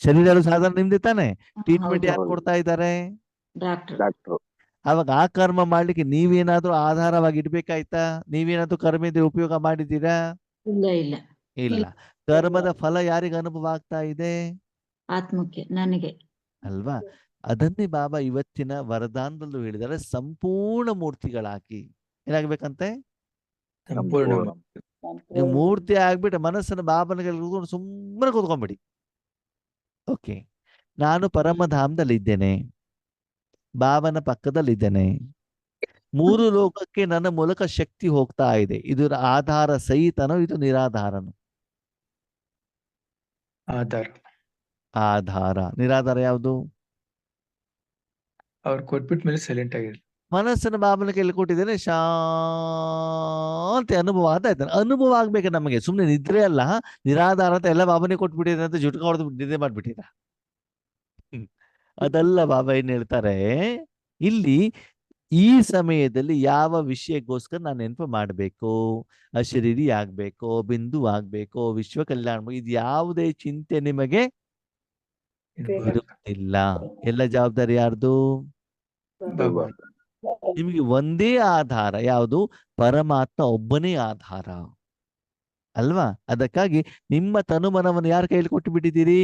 ಶರೀರ ಸಾಧನ ನಿಮ್ದು ತಾನೆ. ಟ್ರೀಟ್ಮೆಂಟ್ ಯಾರು ಕೊಡ್ತಾ ಇದ್ದಾರೆ? ಡಾಕ್ಟರ್. ಅವಾಗ ಆ ಕರ್ಮ ಮಾಡ್ಲಿಕ್ಕೆ ನೀವೇನಾದ್ರೂ ಆಧಾರವಾಗಿ ಇಡ್ಬೇಕಾಯ್ತಾ? ನೀವೇನಾದ್ರೂ ಕರ್ಮ ಇದ್ರೆ ಉಪಯೋಗ ಮಾಡಿದ್ದೀರಾ? ಇಲ್ಲ. ಕರ್ಮದ ಫಲ ಯಾರಿಗೆ ಅನುಭವ ಆಗ್ತಾ ಇದೆ? ಆತ್ಮಕ್ಕೆ, ನನಗೆ ಅಲ್ವಾ? ಅದನ್ನೇ ಬಾಬಾ ಇವತ್ತಿನ ವರದಾನದಲ್ಲೂ ಹೇಳಿದ್ದಾರೆ, ಸಂಪೂರ್ಣ ಮೂರ್ತಿಗಳಾಕಿ. ಏನಾಗ್ಬೇಕಂತೆ? ನೀವು ಮೂರ್ತಿ ಆಗ್ಬಿಟ್ಟು ಮನಸ್ಸನ್ನು ಬಾಬನಿಗೆ ಸುಮ್ಮನೆ ಕೂತ್ಕೊಂಡ್ಬಿಡಿ. ಓಕೆ, ನಾನು ಪರಮಧಾಮದಲ್ಲಿ ಇದ್ದೇನೆ, ಬಾಬನ ಪಕ್ಕದಲ್ಲಿದ್ದೇನೆ, 3 ಲೋಕಕ್ಕೆ ನನ್ನ ಮೂಲಕ ಶಕ್ತಿ ಹೋಗ್ತಾ ಇದೆ. ಇದು ಆಧಾರ ಸಹಿತನೋ, ಇದು ನಿರಾಧಾರನೋ? ಆಧಾರ. ನಿರಾಧಾರ ಯಾವುದು? ಅವ್ರು ಕೊಟ್ಬಿಟ್ಟ ಮೇಲೆ ಸೈಲೆಂಟ್ ಆಗಿರ್ಲಿ. ಮನಸ್ಸನ್ನು ಬಾಬನ ಕೈಲಿ ಕೊಟ್ಟಿದ್ದೇನೆ, ಶಾಂತಿ ಅನುಭವ ಆಯ್ತಾನೆ. ಅನುಭವ ಆಗ್ಬೇಕು ನಮಗೆ, ಸುಮ್ಮನೆ ನಿದ್ರೆ ಅಲ್ಲ. ನಿರಾಧಾರ ಅಂತ ಎಲ್ಲ ಬಾಬನೇ ಕೊಟ್ಬಿಟ್ಟಿದೆ ಅಂತ ಜುಟ್ಕ ಹೊಡೆದು ನಿದ್ರೆ ಮಾಡ್ಬಿಟ್ಟಿದ. ಅದಲ್ಲ. ಬಾಬಾ ಏನ್ ಹೇಳ್ತಾರೆ ಇಲ್ಲಿ, ಈ ಸಮಯದಲ್ಲಿ ಯಾವ ವಿಷಯಕ್ಕೋಸ್ಕರ ನಾನು ನೆನಪು ಮಾಡಬೇಕು? ಅಶರೀರಿ ಆಗ್ಬೇಕು, ಬಿಂದು ಆಗ್ಬೇಕು, ವಿಶ್ವ ಕಲ್ಯಾಣ, ಇದು ಯಾವುದೇ ಚಿಂತೆ ನಿಮಗೆ ಇರುವುದಿಲ್ಲ. ಎಲ್ಲ ಜವಾಬ್ದಾರಿ ಯಾರ್ದು? ನಿಮಗೆ ಒಂದೇ ಆಧಾರ ಯಾವುದು? ಪರಮಾತ್ಮ ಒಬ್ಬನೇ ಆಧಾರ ಅಲ್ವಾ? ಅದಕ್ಕಾಗಿ ನಿಮ್ಮ ತನುಮನವನ್ನು ಯಾರ ಕೈಲಿ ಕೊಟ್ಟು ಬಿಟ್ಟಿದ್ದೀರಿ?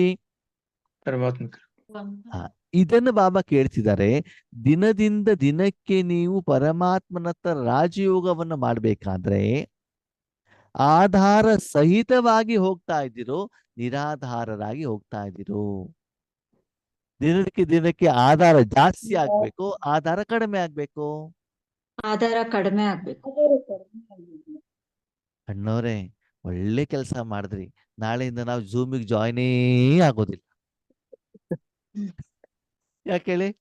ಇದನ್ನು ಬಾಬಾ ಕೇಳ್ತಿದ್ದಾರೆ. ದಿನದಿಂದ ದಿನಕ್ಕೆ ನೀವು ಪರಮಾತ್ಮನತ್ತ ರಾಜಯೋಗವನ್ನು ಮಾಡ್ಬೇಕಾದ್ರೆ ಆಧಾರ ಸಹಿತವಾಗಿ ಹೋಗ್ತಾ ಇದ್ದೀರೋ, ನಿರಾಧಾರರಾಗಿ ಹೋಗ್ತಾ ಇದ್ದೀರೋ? ದಿನಕ್ಕೆ ದಿನಕ್ಕೆ ಆಧಾರ ಜಾಸ್ತಿ ಆಗ್ಬೇಕು, ಆಧಾರ ಕಡಿಮೆ ಆಗ್ಬೇಕು? ಆಧಾರ ಕಡಿಮೆ ಆಗ್ಬೇಕು. ಅಣ್ಣವ್ರೆ, ಒಳ್ಳೆ ಕೆಲಸ ಮಾಡಿದ್ರಿ. ನಾಳೆಯಿಂದ ನಾವು ಝೂಮಿಗೆ ಜಾಯ್ನೇ ಆಗೋದಿಲ್ಲ. ಯಾಕೆ ಹೇಳಿ?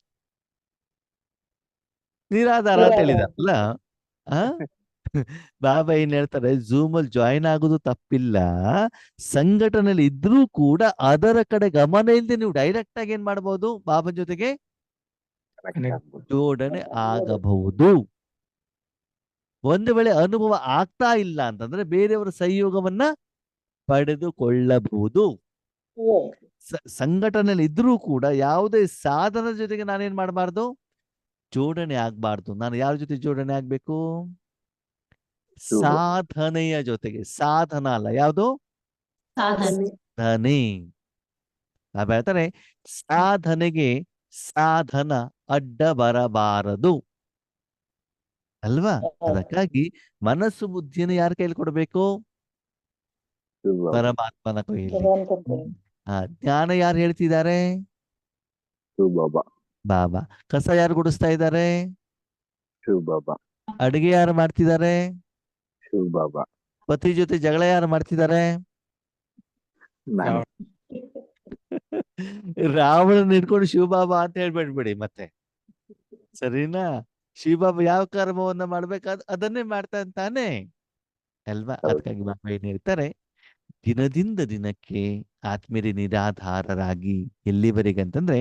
ನಿರಾಧಾರ ಅಂತ ಹೇಳಿದಾರಲ್ಲ. ಬಾಬಾ ಏನ್ ಹೇಳ್ತಾರೆ, ಝೂಮಲ್ಲಿ ಜಾಯಿನ್ ಆಗೋದು ತಪ್ಪಿಲ್ಲ, ಸಂಘಟನೆಯಲ್ಲಿ ಇದ್ರೂ ಕೂಡ ಅದರ ಕಡೆ ಗಮನ ಇಲ್ಲದೆ ನೀವು ಡೈರೆಕ್ಟ್ ಆಗಿ ಏನ್ ಮಾಡಬಹುದು? ಬಾಬಾ ಜೊತೆಗೆ ಜೋಡಣೆ ಆಗಬಹುದು. ಒಂದು ವೇಳೆ ಅನುಭವ ಆಗ್ತಾ ಇಲ್ಲ ಅಂತಂದ್ರೆ ಬೇರೆಯವರ ಸಹಯೋಗವನ್ನ ಪಡೆದುಕೊಳ್ಳಬಹುದು. ಸಂಘಟನೆಯಲ್ಲಿ ಇದ್ರೂ ಕೂಡ ಯಾವುದೇ ಸಾಧನ ಜೊತೆಗೆ ನಾನೇನ್ ಮಾಡಬಾರ್ದು? ಜೋಡಣೆ ಆಗ್ಬಾರ್ದು. ನಾನು ಯಾರ ಜೊತೆ ಜೋಡಣೆ ಆಗ್ಬೇಕು? ಸಾಧನೆಯ ಜೊತೆಗೆ. ಸಾಧನ ಅಲ್ಲ, ಯಾವುದು? ಸಾಧನೆ. ನಾವು ಹೇಳ್ತಾರೆ, ಸಾಧನೆಗೆ ಸಾಧನ ಅಡ್ಡ ಬರಬಾರದು. ಅಲ್ವಾ? ಅದಕ್ಕಾಗಿ ಮನಸ್ಸು ಬುದ್ಧಿಯನ್ನು ಯಾರ ಕೈಲಿ ಕೊಡ್ಬೇಕು? ಶಿವಬಾಬಾ. ಪರಮಾತ್ಮನ ಕೈಯಲ್ಲಿ. ಜ್ಞಾನ ಯಾರು ಹೇಳ್ತಿದ್ದಾರೆ? ಶಿವಬಾಬಾ. ಬಾಬಾ. ಕಸ ಯಾರು ಗುಡಿಸ್ತಾ ಇದ್ದಾರೆ? ಶಿವಬಾಬಾ. ಅಡಿಗೆ ಯಾರು ಮಾಡ್ತಿದ್ದಾರೆ? ಶಿವಬಾಬಾ. ಪತಿ ಜೊತೆ ಜಗಳ ಯಾರು ಮಾಡ್ತಿದ್ದಾರೆ? ನಾನು. ರಾವಣನ ಹಿಡ್ಕೊಂಡು ಶಿವಬಾಬಾ ಅಂತ ಹೇಳ್ಬೇಡ್ಬೇಡಿ ಮತ್ತೆ, ಸರಿನಾ? ಶಿವಬಾಬಾ ಯಾವ ಕರ್ಮವನ್ನ ಮಾಡ್ಬೇಕಾದ ಅದನ್ನೇ ಮಾಡ್ತಾ ಅಂತಾನೆ ಅಲ್ವಾ? ಹೌದು. ಅದಕ್ಕಾಗಿ ಬಾಬಾ ಏನ್ ಹೇಳ್ತಾರೆ, ದಿನದಿಂದ ದಿನಕ್ಕೆ ಆತ್ಮೀಯರೇ ನಿರಾಧಾರರಾಗಿ. ಎಲ್ಲಿವರೆಗೆ ಅಂತಂದ್ರೆ,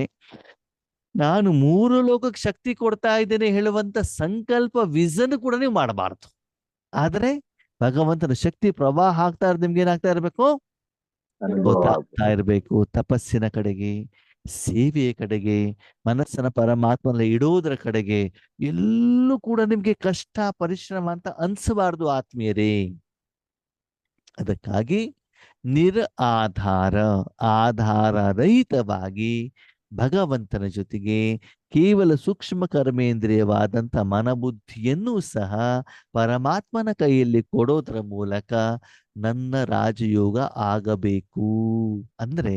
ನಾನು 3 ಲೋಕಕ್ಕೆ ಶಕ್ತಿ ಕೊಡ್ತಾ ಇದ್ದೇನೆ ಹೇಳುವಂತ ಸಂಕಲ್ಪ ವಿಷನ್ ಕೂಡ ನೀವು ಮಾಡಬಾರ್ದು. ಆದ್ರೆ ಭಗವಂತನ ಶಕ್ತಿ ಪ್ರವಾಹ ಆಗ್ತಾ ಇರೋದು ನಿಮ್ಗೆ ಏನಾಗ್ತಾ ಇರ್ಬೇಕು? ಅನುಭವ ಗೊತ್ತಾಗ್ತಾ ಇರ್ಬೇಕು. ತಪಸ್ಸಿನ ಕಡೆಗೆ, ಸೇವೆಯ ಕಡೆಗೆ, ಮನಸ್ಸನ್ನ ಪರಮಾತ್ಮನಲ್ಲಿ ಇಡೋದ್ರ ಕಡೆಗೆ ಎಲ್ಲೂ ಕೂಡ ನಿಮ್ಗೆ ಕಷ್ಟ ಪರಿಶ್ರಮ ಅಂತ ಅನ್ಸಬಾರ್ದು ಆತ್ಮೀಯರೇ. ಅದಕ್ಕಾಗಿ ಆಧಾರರಹಿತವಾಗಿ ಭಗವಂತನ ಜೊತೆಗೆ ಕೇವಲ ಸೂಕ್ಷ್ಮ ಕರ್ಮೇಂದ್ರಿಯವಾದಂಥ ಮನಬುದ್ಧಿಯನ್ನು ಸಹ ಪರಮಾತ್ಮನ ಕೈಯಲ್ಲಿ ಕೊಡೋದ್ರ ಮೂಲಕ ನನ್ನ ರಾಜಯೋಗ ಆಗಬೇಕು. ಅಂದ್ರೆ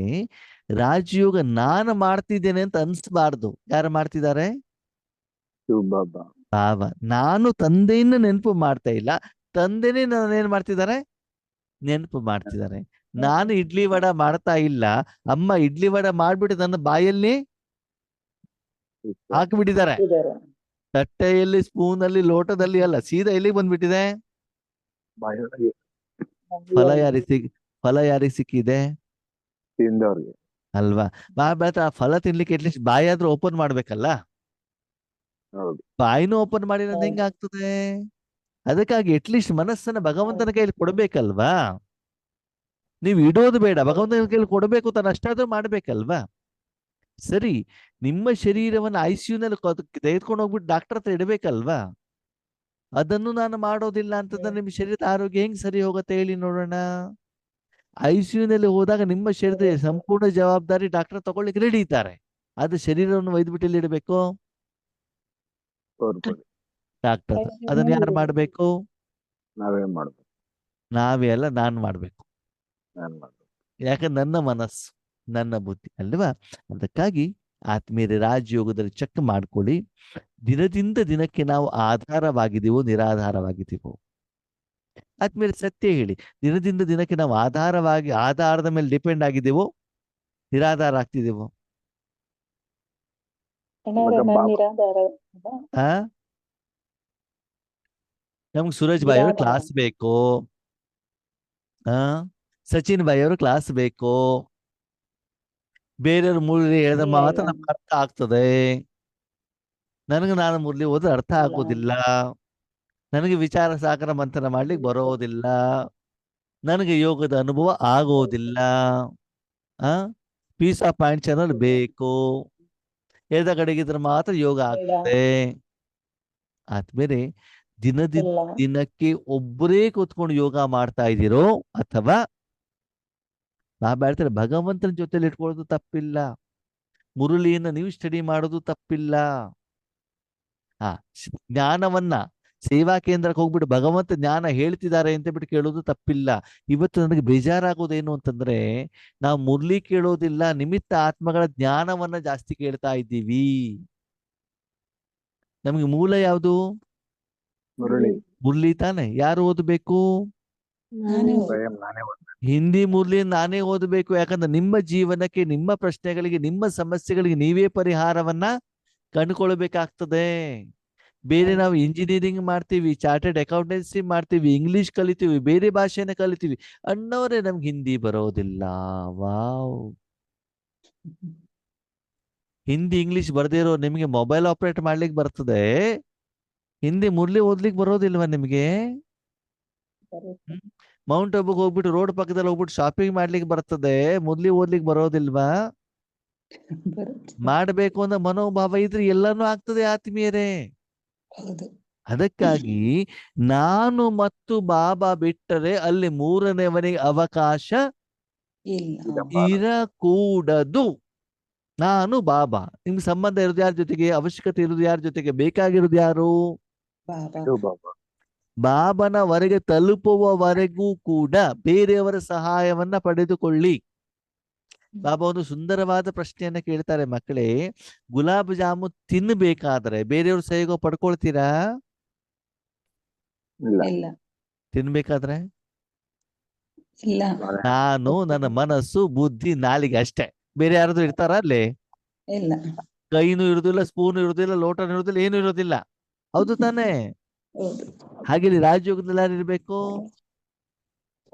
ರಾಜಯೋಗ ನಾನು ಮಾಡ್ತಿದ್ದೇನೆ ಅಂತ ಅನ್ಸ್ಬಾರ್ದು. ಯಾರು ಮಾಡ್ತಿದ್ದಾರೆ? ಶಿವಬಾಬಾ. ಭಾವ. ನಾನು ತಂದೆಯನ್ನ ನೆನಪು ಮಾಡ್ತಾ ಇಲ್ಲ, ತಂದೆನೇ ನನ್ನ ಏನ್ ಮಾಡ್ತಿದ್ದಾರೆ? ನೆನಪು ಮಾಡ್ತಿದ್ದಾರೆ. ನಾನು ಇಡ್ಲಿ ವಡ ಮಾಡ್ತಾ ಇಲ್ಲ, ಅಮ್ಮ ಇಡ್ಲಿ ವಡ ಮಾಡ್ಬಿಟ್ಟು ನನ್ನ ಬಾಯಲ್ಲಿ ಹಾಕಿಬಿಟ್ಟಿದ್ದಾರೆ. ತಟ್ಟೆಯಲ್ಲಿ, ಸ್ಪೂನ್ ಅಲ್ಲಿ, ಲೋಟದಲ್ಲಿ ಅಲ್ಲ, ಸೀದಾ ಎಲ್ಲಿಗೆ ಬಂದ್ಬಿಟ್ಟಿದೆ? ಬಾಯೊಳಗೆ ಫಲ ಯಾರಿಗೆ ಸಿಕ್ಕಿದೆ? ತಿಂದವ್ರಿಗೆ. ಅಲ್ವಾ? ಆ ಫಲ ತಿನ್ಲಿಕ್ಕೆ ಅಟ್ಲೀಸ್ಟ್ ಬಾಯಿ ಆದ್ರೂ ಓಪನ್ ಮಾಡ್ಬೇಕಲ್ಲ. ಹೌದು. ಬಾಯಿನೂ ಓಪನ್ ಮಾಡಿಲ್ಲ ಅಂದ್ರೆ ಹೆಂಗಾಗ್ತದೆ? ಅದಕ್ಕಾಗಿ ಅಟ್ಲೀಸ್ಟ್ ಮನಸ್ಸನ್ನ ಭಗವಂತನ ಕೈಯಲ್ಲಿ ಕೊಡ್ಬೇಕಲ್ವಾ? ನೀವು ಇಡೋದು ಬೇಡ, ಭಗವಂತನ ಕೈಯಲ್ಲಿ ಕೊಡ್ಬೇಕು, ತಾನು ಅಷ್ಟಾದ್ರೂ ಮಾಡ್ಬೇಕಲ್ವಾ? ಸರಿ, ನಿಮ್ಮ ಶರೀರವನ್ನು ICU-ನಲ್ಲಿ ತೆಗೆದುಕೊಂಡು ಹೋಗ್ಬಿಟ್ಟು ಡಾಕ್ಟರ್ ಹತ್ರ ಇಡಬೇಕಲ್ವಾ? ಅದನ್ನು ನಾನು ಮಾಡೋದಿಲ್ಲ ಅಂತಂದ್ರೆ ನಿಮ್ಮ ಶರೀರದ ಆರೋಗ್ಯ ಹೆಂಗ್ ಸರಿ ಹೋಗುತ್ತೆ ಹೇಳಿ ನೋಡೋಣ? ICU-ನಲ್ಲಿ ಹೋದಾಗ ನಿಮ್ಮ ಶರೀರದ ಸಂಪೂರ್ಣ ಜವಾಬ್ದಾರಿ ಡಾಕ್ಟರ್ ತಗೊಳ್ಳಿಕ್ಕೆ ರೆಡಿ ಇದ್ದಾರೆ. ಅದು ಶರೀರವನ್ನು ಒಯ್ದ್ಬಿಟ್ಟು ಎಲ್ಲಿ ಇಡಬೇಕು? ಡಾಕ್ಟರ್ ಹತ್ರ. ಅದನ್ನ ಯಾರು ಮಾಡ್ಬೇಕು? ನಾವೇ ಮಾಡ್ಬೇಕು. ನಾವೇ ಅಲ್ಲ, ನಾನ್ ಮಾಡ್ಬೇಕು. ನಾನ್ ಮಾಡ್ಬೇಕು. ಯಾಕಂದ್ರೆ ನನ್ನ ಮನಸ್ಸು, ನನ್ನ ಬುದ್ಧಿ ಅಲ್ವಾ? ಅದಕ್ಕಾಗಿ ಆತ್ಮೀಯರೇ, ರಾಜಯೋಗದಲ್ಲಿ ಚೆಕ್ ಮಾಡ್ಕೊಳ್ಳಿ. ದಿನದಿಂದ ದಿನಕ್ಕೆ ನಾವು ಆಧಾರವಾಗಿದ್ದೀವೋ ನಿರಾಧಾರವಾಗಿದ್ದೀವೋ? ಆತ್ಮೀಯರೇ, ಸತ್ಯ ಹೇಳಿ, ದಿನದಿಂದ ದಿನಕ್ಕೆ ನಾವು ಆಧಾರದ ಮೇಲೆ ಡಿಪೆಂಡ್ ಆಗಿದ್ದೀವೋ ನಿರಾಧಾರ ಆಗ್ತಿದ್ದೀವೋ? ಆ ನಮ್ಗೆ ಸೂರಜ್ ಬಾಯಿ ಅವರು ಕ್ಲಾಸ್ ಬೇಕು, ಸಚಿನ್ ಬಾಯಿ ಅವರು ಕ್ಲಾಸ್ ಬೇಕು, ಬೇರೆಯವ್ರ ಮುರಳಿ ಹೇಳಿದ ಮಾತ್ರ ನಮ್ಗೆ ಅರ್ಥ ಆಗ್ತದೆ. ನಾನು ಮುರಳಿ ಹೋದ್ರೆ ಅರ್ಥ ಆಗೋದಿಲ್ಲ. ನನಗೆ ವಿಚಾರ ಸಾಗರ ಮಂಥನ ಮಾಡ್ಲಿಕ್ಕೆ ಬರೋದಿಲ್ಲ. ನನಗೆ ಯೋಗದ ಅನುಭವ ಆಗೋದಿಲ್ಲ. ಪೀಸ್ ಆಫ್ ಪಾಯಿಂಟ್ ಚಾನಲ್ ಬೇಕು, ಎದ ಕಡೆಗಿದ್ರೆ ಮಾತ್ರ ಯೋಗ ಆಗ್ತದೆ. ಆದ್ಮೇಲೆ ದಿನದಿಂದ ದಿನಕ್ಕೆ ಒಬ್ಬರೇ ಕೂತ್ಕೊಂಡು ಯೋಗ ಮಾಡ್ತಾ ಇದ್ದೀರೋ, ಅಥವಾ ಹೇಳ್ತಾರೆ ಭಗವಂತನ ಜೊತೆಲಿ ಇಟ್ಕೊಳ್ಳೋದು ತಪ್ಪಿಲ್ಲ, ಮುರಳಿಯನ್ನ ನೀವು ಸ್ಟಡಿ ಮಾಡೋದು ತಪ್ಪಿಲ್ಲ. ಜ್ಞಾನವನ್ನ ಸೇವಾ ಕೇಂದ್ರಕ್ಕೆ ಹೋಗ್ಬಿಟ್ಟು ಭಗವಂತ ಜ್ಞಾನ ಹೇಳ್ತಿದ್ದಾರೆ ಅಂತ ಬಿಟ್ಟು ಕೇಳೋದು ತಪ್ಪಿಲ್ಲ. ಇವತ್ತು ನನಗೆ ಬೇಜಾರಾಗೋದೇನು ಅಂತಂದ್ರೆ, ನಾವು ಮುರಳಿ ಕೇಳೋದಿಲ್ಲ, ನಿಮಿತ್ತ ಆತ್ಮಗಳ ಜ್ಞಾನವನ್ನ ಜಾಸ್ತಿ ಕೇಳ್ತಾ ಇದ್ದೀವಿ. ನಮಗೆ ಮೂಲ ಯಾವುದು? ಮುರಳಿ ತಾನೆ. ಯಾರು ಓದಬೇಕು? ಹಿಂದಿ ಮುರಳಿ ನಾನೇ ಓದಬೇಕು. ಯಾಕಂದ್ರೆ ನಿಮ್ಮ ಜೀವನಕ್ಕೆ, ನಿಮ್ಮ ಪ್ರಶ್ನೆಗಳಿಗೆ, ನಿಮ್ಮ ಸಮಸ್ಯೆಗಳಿಗೆ ನೀವೇ ಪರಿಹಾರವನ್ನ ಕಂಡುಕೊಳ್ಬೇಕಾಗ್ತದೆ. ಬೇರೆ ನಾವು ಇಂಜಿನಿಯರಿಂಗ್ ಮಾಡ್ತೀವಿ, ಚಾರ್ಟೆಡ್ ಅಕೌಂಟೆನ್ಸಿ ಮಾಡ್ತೀವಿ, ಇಂಗ್ಲಿಷ್ ಕಲಿತೀವಿ, ಬೇರೆ ಭಾಷೆನ ಕಲಿತೀವಿ, ಅಣ್ಣವರೇ ನಮ್ಗೆ ಹಿಂದಿ ಬರೋದಿಲ್ಲ. ವಾವ್! ಹಿಂದಿ ಇಂಗ್ಲಿಷ್ ಬರ್ದೇ ಇರೋ ನಿಮ್ಗೆ ಮೊಬೈಲ್ ಆಪರೇಟ್ ಮಾಡ್ಲಿಕ್ಕೆ ಬರ್ತದೆ, ಹಿಂದಿ ಮುರಳಿ ಓದ್ಲಿಕ್ಕೆ ಬರೋದಿಲ್ವಾ ನಿಮ್ಗೆ? ಮೌಂಟ್ ಅಬುಗೆ ಹೋಗ್ಬಿಟ್ಟು ರೋಡ್ ಪಕ್ಕದಲ್ಲಿ ಹೋಗ್ಬಿಟ್ಟು ಶಾಪಿಂಗ್ ಮಾಡ್ಲಿಕ್ಕೆ ಬರ್ತದೆ, ಮುರಳಿ ಓದ್ಲಿಕ್ಕೆ ಬರೋದಿಲ್ವಾ? ಮಾಡ್ಬೇಕು ಅನ್ನೋ ಮನೋಭಾವ ಇದ್ರೆ ಎಲ್ಲಾನು ಆಗ್ತದೆ ಆತ್ಮೀಯರೇ. ಅದಕ್ಕಾಗಿ ನಾನು ಮತ್ತು ಬಾಬಾ ಬಿಟ್ಟರೆ ಅಲ್ಲಿ ಮೂರನೇವನಿಗೆ ಅವಕಾಶ ಇರಕೂಡದು. ನಾನು ಬಾಬಾ. ನಿಮ್ಗೆ ಸಂಬಂಧ ಇರೋದು ಯಾರ ಜೊತೆಗೆ? ಅವಶ್ಯಕತೆ ಇರೋದು ಯಾರ ಜೊತೆಗೆ? ಬೇಕಾಗಿರೋದು ಯಾರು? ಬಾಬಾ ಶಿವ ಬಾಬಾ ಬಾಬನವರೆಗೆ ತಲುಪುವವರೆಗೂ ಕೂಡ ಬೇರೆಯವರ ಸಹಾಯವನ್ನ ಪಡೆದುಕೊಳ್ಳಿ. ಬಾಬಾ ಒಂದು ಸುಂದರವಾದ ಪ್ರಶ್ನೆಯನ್ನ ಕೇಳ್ತಾರೆ, ಮಕ್ಕಳೇ, ಗುಲಾಬ್ ಜಾಮೂನ್ ತಿನ್ಬೇಕಾದ್ರೆ ಬೇರೆಯವ್ರ ಸಹಯೋಗ ಪಡ್ಕೊಳ್ತೀರಾ? ಇಲ್ಲ ಇಲ್ಲ ತಿನ್ಬೇಕಾದ್ರೆ ಇಲ್ಲ ನಾನೇ ನಾನು, ನನ್ನ ಮನಸ್ಸು, ಬುದ್ಧಿ, ನಾಲಿಗೆ ಅಷ್ಟೇ. ಬೇರೆ ಯಾರಾದ್ರೂ ಇರ್ತಾರ ಅಲ್ಲಿ? ಇಲ್ಲ ಕೈನೂ ಇರುದಿಲ್ಲ, ಸ್ಪೂನ್ ಇರುದಿಲ್ಲ, ಲೋಟನೂ ಇರುದಿಲ್ಲ, ಏನು ಇರೋದಿಲ್ಲ. ಹೌದು ತಾನೇ? ಹೌದು ಹಾಗೆ ಇಲ್ಲಿ ರಾಜಯೋಗದಲ್ಲಿ ಯಾರು ಇರ್ಬೇಕು?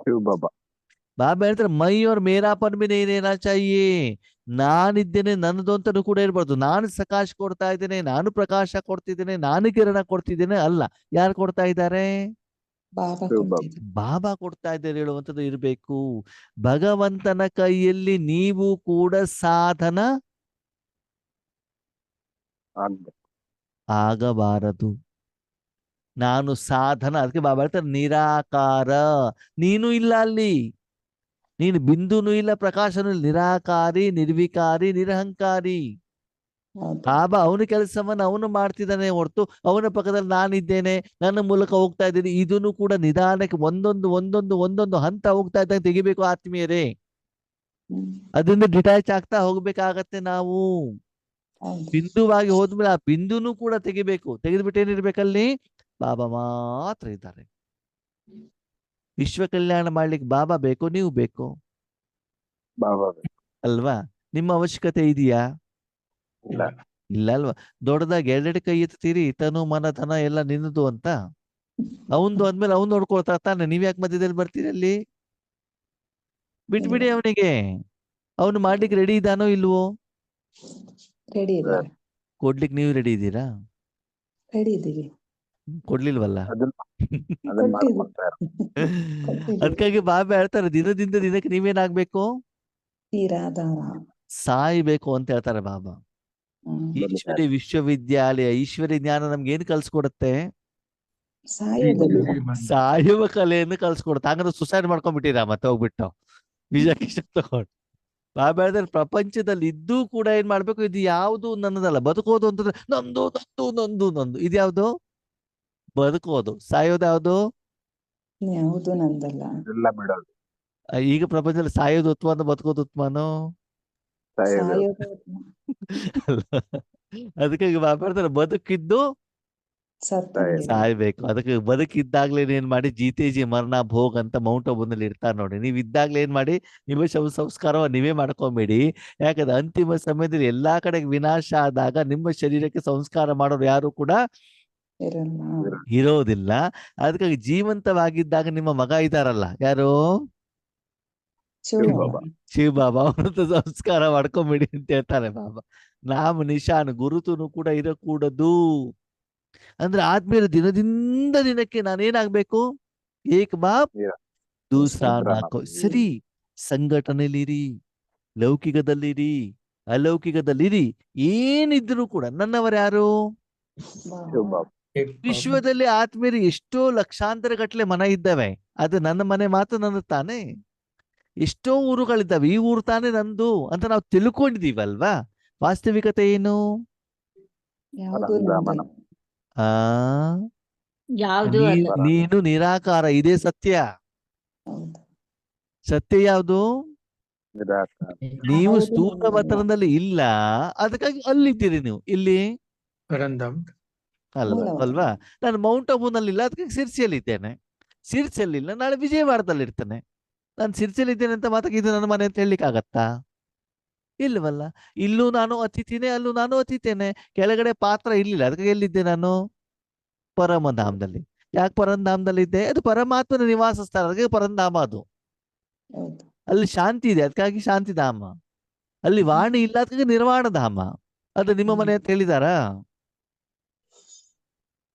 ಶಿವ ಬಾಬಾ ಬಾಬಾ ಹೇಳ್ತಾರೆ, ಮೈ ಅವ್ರ ಮೇರಾಪನ್ ಬಿ नहीं रहना चाहिए. ನಾನಿದ್ದೇನೆ, ನನ್ನದು ಅಂತಾನು ಕೂಡ ಇರ್ಬಾರ್ದು. ನಾನು ಸಕಾಶ ಕೊಡ್ತಾ ಇದ್ದೇನೆ, ನಾನು ಪ್ರಕಾಶ ಕೊಡ್ತಿದ್ದೇನೆ, ನಾನು ಕಿರಣ ಕೊಡ್ತಿದ್ದೇನೆ ಅಲ್ಲ. ಯಾರು ಕೊಡ್ತಾ ಇದ್ದಾರೆ? ಬಾಬಾ ಶಿವ ಬಾಬಾ ಕೊಡ್ತಿದ್ರು ಬಾಬಾ ಕೊಡ್ತಾ ಇದ್ದಾರೆ ಹೇಳುವಂಥದ್ದು ಇರಬೇಕು. ಭಗವಂತನ ಕೈಯಲ್ಲಿ ನೀವು ಕೂಡ ಸಾಧನ ಆಗ್ಬೇಕು. ಆಗಬಾರದು. ನಾನು ಸಾಧನ, ಅದಕ್ಕೆ ಬಾಬಾ ಹೇಳ್ತಾರೆ ನಿರಾಕಾರ. ನೀನು ಇಲ್ಲ ಅಲ್ಲಿ, ನೀನು ಬಿಂದುನೂ ಇಲ್ಲ, ಪ್ರಕಾಶನೂ ಇಲ್ಲ. ನಿರಾಕಾರಿ, ನಿರ್ವಿಕಾರಿ, ನಿರಹಂಕಾರಿ. ಹೌದು ಬಾಬಾ ಅವನ ಕೆಲಸವನ್ನು ಅವನು ಮಾಡ್ತಿದ್ದಾನೆ ಹೊರತು ಅವನ ಪಕ್ಕದಲ್ಲಿ ನಾನಿದ್ದೇನೆ, ನನ್ನ ಮೂಲಕ ಹೋಗ್ತಾ ಇದ್ದೀನಿ, ಇದನ್ನು ಕೂಡ ನಿಧಾನಕ್ಕೆ ಒಂದೊಂದು ಒಂದೊಂದು ಒಂದೊಂದು ಹಂತ ಹೋಗ್ತಾ ಇದ್ದಂಗೆ ತೆಗಿಬೇಕು ಆತ್ಮೀಯರೇ. ಹ್ಮ್ ಅದರಿಂದ ಡಿಟ್ಯಾಚ್ ಆಗ್ತಾ ಹೋಗ್ಬೇಕಾಗತ್ತೆ ನಾವು. ಹೌದು ಬಿಂದುವಾಗಿ ಹೋದ್ಮೇಲೆ ಆ ಬಿಂದುನು ಕೂಡ ತೆಗಿಬೇಕು. ತೆಗೆದ್ಬಿಟ್ಟು ಏನಿರ್ಬೇಕಲ್ಲಿ? ಬಾಬಾ ಮಾತ್ರ ಇದ್ದಾರೆ. ವಿಶ್ವ ಕಲ್ಯಾಣ ಮಾಡ್ಲಿಕ್ಕೆ ಬಾಬಾ ಬೇಕು, ನೀವು ಬೇಕು ಬಾಬಾ ಬೇಕು. ಅಲ್ವಾ? ನಿಮ್ಮ ಅವಶ್ಯಕತೆ ಇದೆಯಾ? ಇಲ್ಲ ಇಲ್ಲ ಅಲ್ವಾ? ದೊಡ್ಡದಾಗಿ ಎರಡೆರಡು ಕೈ ಎತ್ತೀರಿ, ತನು ಮನ ಧನ ಎಲ್ಲ ನಿನ್ನದು ಅಂತ. ಅವಂದು ಅಂದ್ಮೇಲೆ ಅವ್ನು ನೋಡ್ಕೊಳ್ತಾ ತಾನೆ, ನೀವ್ಯಾಕೆ ಮಧ್ಯದಲ್ಲಿ ಬರ್ತೀರಿ ಅಲ್ಲಿ? ಬಿಟ್ಬಿಡಿ ಅವನಿಗೆ. ಅವನು ಮಾಡ್ಲಿಕ್ಕೆ ರೆಡಿ ಇದ್ದಾನೋ ಇಲ್ವೋ? ರೆಡಿ ಇದ್ದಾರೆ ಕೊಡ್ಲಿಕ್ಕೆ ನೀವು ರೆಡಿ ಇದ್ದೀರಾ? ರೆಡಿ ಇದ್ದೀವಿ ಕೊಡ್ಲಿಲ್ವಲ್ಲ. ಅದನ್ನ ಕೊಟ್ಟಿದ್ದೀವಿ ಮಾಡ್ಕೊಡ್ತಾರೆ. ಕೊಟ್ಟಿದ್ದೀವಿ ಅದಕ್ಕಾಗಿ ಬಾಬಾ ಹೇಳ್ತಾರೆ, ದಿನದಿಂದ ದಿನಕ್ಕೆ ನೀವೇನಾಗ್ಬೇಕು? ತೀರಾಧಾರ ಸಾಯ್ಬೇಕು ಅಂತ ಹೇಳ್ತಾರೆ ಬಾಬಾ. ಈಶ್ವರಿ ವಿಶ್ವವಿದ್ಯಾಲಯ, ಈಶ್ವರಿ ಜ್ಞಾನ ನಮ್ಗೆ ಏನ್ ಕಲ್ಸ್ಕೊಡುತ್ತೆ? ಸಾಯೋದಿಲ್ಲ ಸಾಯುವ ಕಲೆಯನ್ನು ಕಲ್ಸ್ಕೊಡುತ್ತೆ. ಹಂಗಂದ್ರೆ ಸುಸೈಡ್ ಮಾಡ್ಕೊಂಡ್ಬಿಟ್ಟಿರ ಮತ್ತೆ ಹೋಗ್ಬಿಟ್ಟು ವಿಷ ತಗೊಂಡು. ಬಾಬಾ ಹೇಳಿದ್ರೆ ಪ್ರಪಂಚದಲ್ಲಿ ಇದ್ದೂ ಕೂಡ ಏನ್ ಮಾಡ್ಬೇಕು? ಇದು ಯಾವುದು ನನ್ನದಲ್ಲ. ಬದುಕೋದು ಅಂತಂದ್ರೆ ನಂದು ನಂದು ನಂದು ನಂದು. ಇದ್ಯಾವ್ದು? ಬದುಕೋದು. ಸಾಯೋದು ಯಾವ್ದು? ಯಾವುದು ನಂದಲ್ಲ ಎಲ್ಲ ಬಿಡೋದು. ಈಗ ಪ್ರಪಂಚದಲ್ಲಿ ಸಾಯೋದು ಉತ್ಮಾನ, ಬದುಕೋದು ಉತ್ಮಾನೋ? ಸಾಯೋದು. ಸಾಯೋದು ಅದಕ್ಕಾಗಿ ಬಾಬಾ ಹೇಳ್ತಾರೆ, ಬದುಕಿದ್ದು ಸತ್ತ ಸಾಯ್ಬೇಕು. ಅದಕ್ಕೆ ಬದುಕಿದ್ದಾಗ್ಲೇ ಏನ್ ಮಾಡಿ, ಜೀತೇಜಿ ಮರಣ ಭೋಗ್ ಅಂತ ಮೌಂಟ್ ಅಬುನಲ್ಲಿ ಇರ್ತಾರೆ ನೋಡಿ. ನೀವ್ ಇದ್ದಾಗ್ಲೇ ಏನ್ ಮಾಡಿ, ನಿಮ್ಮ ಸಂಸ್ಕಾರ ನೀವೇ ಮಾಡ್ಕೊಂಬೇಡಿ. ಯಾಕಂದ್ರೆ ಅಂತಿಮ ಸಮಯದಲ್ಲಿ ಎಲ್ಲಾ ಕಡೆಗೆ ವಿನಾಶ ಆದಾಗ ನಿಮ್ಮ ಶರೀರಕ್ಕೆ ಸಂಸ್ಕಾರ ಮಾಡೋರು ಯಾರು ಕೂಡ ಇರಲ್ಲ ಇರೋದಿಲ್ಲ. ಅದಕ್ಕಾಗಿ ಜೀವಂತವಾಗಿದ್ದಾಗ ನಿಮ್ಮ ಮಗ ಇದ್ದಾರಲ್ಲ, ಯಾರು? ಶಿವ ಬಾಬಾ. ಶಿವ ಬಾಬಾ. ಅವನಂತ ಸಂಸ್ಕಾರ ಮಾಡ್ಕೊಂಬಿಡಿ ಅಂತ ಹೇಳ್ತಾರೆ ಬಾಬಾ. ನಾಮ ನಿಶಾನ್ ಗುರುತುನು ಕೂಡ ಇರಕೂಡದು. ಅಂದ್ರೆ ಆದ್ಮೇಲೆ ದಿನದಿಂದ ದಿನಕ್ಕೆ ನಾನೇನಾಗ್ಬೇಕು? ಏಕ್ ಬಾಪ್ ದೂಸರಾ ನಾಕೋ. ಸರಿ, ಸಂಘಟನೆಲಿರಿ, ಲೌಕಿಕದಲ್ಲಿರಿ, ಅಲೌಕಿಕದಲ್ಲಿರಿ, ಏನಿದ್ರು ಕೂಡ ನನ್ನವರು ಯಾರು? ಶಿವ ಬಾಬಾ ವಿಶ್ವದಲ್ಲಿ ಆತ್ಮೀಯರು ಎಷ್ಟೋ ಲಕ್ಷಾಂತರ ಗಟ್ಟಲೆ ಮನೆ ಇದ್ದಾವೆ. ಅದು ನನ್ನ ಮನೆ ಮಾತ್ರ ನನ್ನ ತಾನೇ. ಎಷ್ಟೋ ಊರುಗಳಿದ್ದಾವೆ, ಈ ಊರು ತಾನೇ ನಂದು ಅಂತ ನಾವು ತಿಳ್ಕೊಂಡಿದೀವಲ್ವಾ? ವಾಸ್ತವಿಕತೆ ಏನು? ಯಾವುದು ಪರಂಧಾಮನ. ಆ ಯಾವುದು ಅಲ್ಲ. ನೀನು ನಿರಾಕಾರ, ಇದೇ ಸತ್ಯ. ಹೌದು ಸತ್ಯ ಯಾವುದು? ನಿರಾಕಾರ. ನೀವು ಯಾವುದು ಸ್ಥೂಲ ನನ್ನದಲ್ಲ. ವತನದಲ್ಲಿ ಇಲ್ಲ, ಅದಕ್ಕಾಗಿ ಅಲ್ಲಿದ್ದೀರಿ ನೀವು. ಇಲ್ಲಿ ಪರಂಧಾಮ್ ಅಲ್ಲ ಮೂಲವತನ. ಅಲ್ವಾ? ನಾನು ಮೌಂಟ್ ಅಬುನಲ್ಲಿ ಇಲ್ಲ, ಅದಕ್ಕೆ ಸಿರ್ಸಿಯಲ್ಲಿ ಇದ್ದೇನೆ. ಸಿರ್ಸಿಯಲ್ಲಿ ಇಲ್ಲ, ನಾಳೆ ವಿಜಯವಾಡದಲ್ಲಿ ಇರ್ತೇನೆ. ನಾನು ಸಿರ್ಸಿಯಲ್ಲಿ ಇದ್ದೇನೆ ಅಂತ ಮಾತಾಗಿ ಇದು ನನ್ನ ಮನೆ ಅಂತ ಹೇಳಲಿಕ್ಕೆ ಆಗತ್ತಾ? ಇಲ್ವಲ್ಲ. ಇಲ್ಲೂ ನಾನು ಅತಿಥಿನೇ, ಅಲ್ಲೂ ನಾನು ಅತಿಥೇನೆ. ಕೆಳಗಡೆ ಪಾತ್ರ ಇರ್ಲಿಲ್ಲ, ಅದಕ್ಕೆ ಎಲ್ಲಿದ್ದೆ ನಾನು? ಪರಮಧಾಮದಲ್ಲಿ. ಯಾಕೆ ಪರಂಧಾಮದಲ್ಲಿ ಇದ್ದೆ? ಅದು ಪರಮಾತ್ಮನ ನಿವಾಸ ಸ್ಥಳ, ಅದಕ್ಕೆ ಪರಂಧಾಮ. ಅದು ಹೌದು ಅಲ್ಲಿ ಶಾಂತಿ ಇದೆ, ಅದಕ್ಕಾಗಿ ಶಾಂತಿಧಾಮ. ಅಲ್ಲಿ ವಾಣಿ ಇಲ್ಲ, ಅದಕ್ಕಾಗಿ ನಿರ್ವಾಣ ಧಾಮ. ಅದು ನಿಮ್ಮ ಮನೆ ಅಂತ ಹೇಳಿದಾರಾ?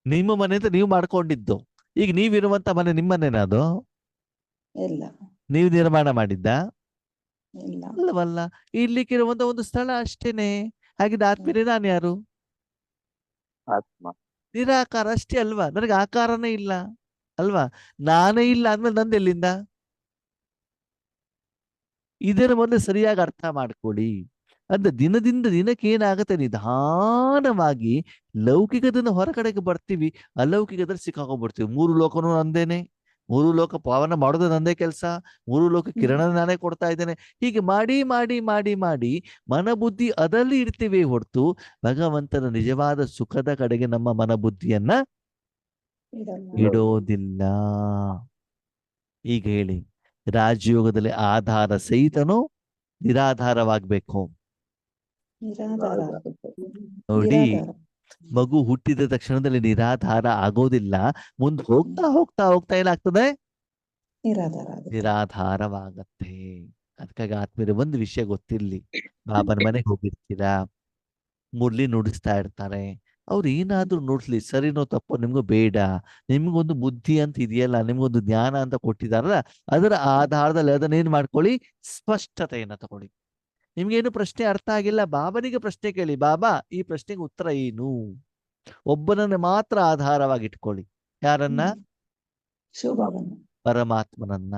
ನಿಮ್ಮ ಮನೆ ಅಂತ ನೀವು ಮಾಡ್ಕೊಂಡಿದ್ದು. ಈಗ ನೀವಿರುವಂತ ಮನೆ ನಿಮ್ಮನೇನಾ? ಅದು ಇಲ್ಲ ನೀವು ನಿರ್ಮಾಣ ಮಾಡಿದ್ದ ಇಲ್ಲ ಅಲ್ಲವಲ್ಲ. ಇರ್ಲಿಕ್ಕಿರುವಂತ ಒಂದು ಸ್ಥಳ ಅಷ್ಟೇನೆ. ಹಾಗಿದ್ದ ಆತ್ಮೀಯ ನಾನು ಯಾರು? ಆತ್ಮ. ನಿರಾಕಾರ ಅಷ್ಟೇ ಅಲ್ವಾ? ನನಗೆ ಆಕಾರನೇ ಇಲ್ಲ ಅಲ್ವಾ? ನಾನೇ ಇಲ್ಲ ಅಂದ್ಮೇಲೆ ನಂದೆಲ್ಲಿಂದ? ಇದರ ಮೊದಲು ಸರಿಯಾಗಿ ಅರ್ಥ ಮಾಡ್ಕೊಳ್ಳಿ. ಅಂದ್ರೆ ದಿನದಿಂದ ದಿನಕ್ಕೆ ಏನಾಗುತ್ತೆ, ನಿಧಾನವಾಗಿ ಲೌಕಿಕದಿಂದ ಹೊರಗಡೆಗೆ ಬರ್ತೀವಿ, ಅಲೌಕಿಕದಲ್ಲಿ ಸಿಕ್ಕಾಕೊಂಡ್ಬಿಡ್ತೀವಿ. ಮೂರು ಲೋಕನೂ ನಂದೇನೆ, ಮೂರು ಲೋಕ ಪಾವನ ಮಾಡೋದು ನಂದೇ ಕೆಲಸ, ಮೂರು ಲೋಕ ಕಿರಣ ನಾನೇ ಕೊಡ್ತಾ ಇದ್ದೇನೆ. ಹೀಗೆ ಮಾಡಿ ಮಾಡಿ ಮಾಡಿ ಮಾಡಿ ಮನಬುದ್ಧಿ ಅದರಲ್ಲಿ ಇಡ್ತೀವಿ ಹೊರತು ಭಗವಂತನ ನಿಜವಾದ ಸುಖದ ಕಡೆಗೆ ನಮ್ಮ ಮನಬುದ್ಧಿಯನ್ನ ಇಡೋದಿಲ್ಲ. ಈಗ ಹೇಳಿ, ರಾಜಯೋಗದಲ್ಲಿ ಆಧಾರ ಸಹಿತನೂ ನಿರಾಧಾರವಾಗ್ಬೇಕು. ನಿರಾಧಾರ ಆಗುತ್ತೆ. ನೋಡಿ, ನಿರಾಧಾರ. ಮಗು ಹುಟ್ಟಿದ ತಕ್ಷಣದಲ್ಲಿ ನಿರಾಧಾರ ಆಗೋದಿಲ್ಲ. ಮುಂದೆ ಹೋಗ್ತಾ ಹೋಗ್ತಾ ಹೋಗ್ತಾ ಏನಾಗ್ತದೆ, ನಿರಾಧಾರ ಆಗುತ್ತೆ. ನಿರಾಧಾರವಾಗತ್ತೆ. ಅದಕ್ಕಾಗಿ ಆತ್ಮೀಯರೇ, ಒಂದು ವಿಷಯ ಗೊತ್ತಿರ್ಲಿ. ಬಾಬನ ಮನೆಗೆ ಹೋಗಿರ್ತೀರಾ, ಮುರಳಿ ನುಡಿಸ್ತಾ ಇರ್ತಾರೆ, ಅವ್ರು ಏನಾದ್ರೂ ನುಡಿಸ್ಲಿ, ಸರಿನೋ ತಪ್ಪೋ ನಿಮ್ಗೂ ಬೇಡ. ನಿಮ್ಗೊಂದು ಬುದ್ಧಿ ಅಂತ ಇದೆಯಲ್ಲ, ನಿಮ್ಗೊಂದು ಜ್ಞಾನ ಅಂತ ಕೊಟ್ಟಿದಾರಲ್ಲ, ಅದರ ಆಧಾರದಲ್ಲಿ ಅದನ್ನೇನ್ ಮಾಡ್ಕೊಳ್ಳಿ, ಸ್ಪಷ್ಟತೆಯನ್ನ ತಗೊಳ್ಳಿ. ನಿಮ್ಗೇನು ಪ್ರಶ್ನೆ ಅರ್ಥ ಆಗಿಲ್ಲ, ಬಾಬನಿಗೆ ಪ್ರಶ್ನೆ ಕೇಳಿ, ಬಾಬಾ ಈ ಪ್ರಶ್ನೆಗೆ ಉತ್ತರ ಏನು. ಒಬ್ಬನನ್ನ ಮಾತ್ರ ಆಧಾರವಾಗಿ ಇಟ್ಕೊಳ್ಳಿ. ಯಾರನ್ನ? ಶಿವಬಾಬನ. ಪರಮಾತ್ಮನನ್ನ.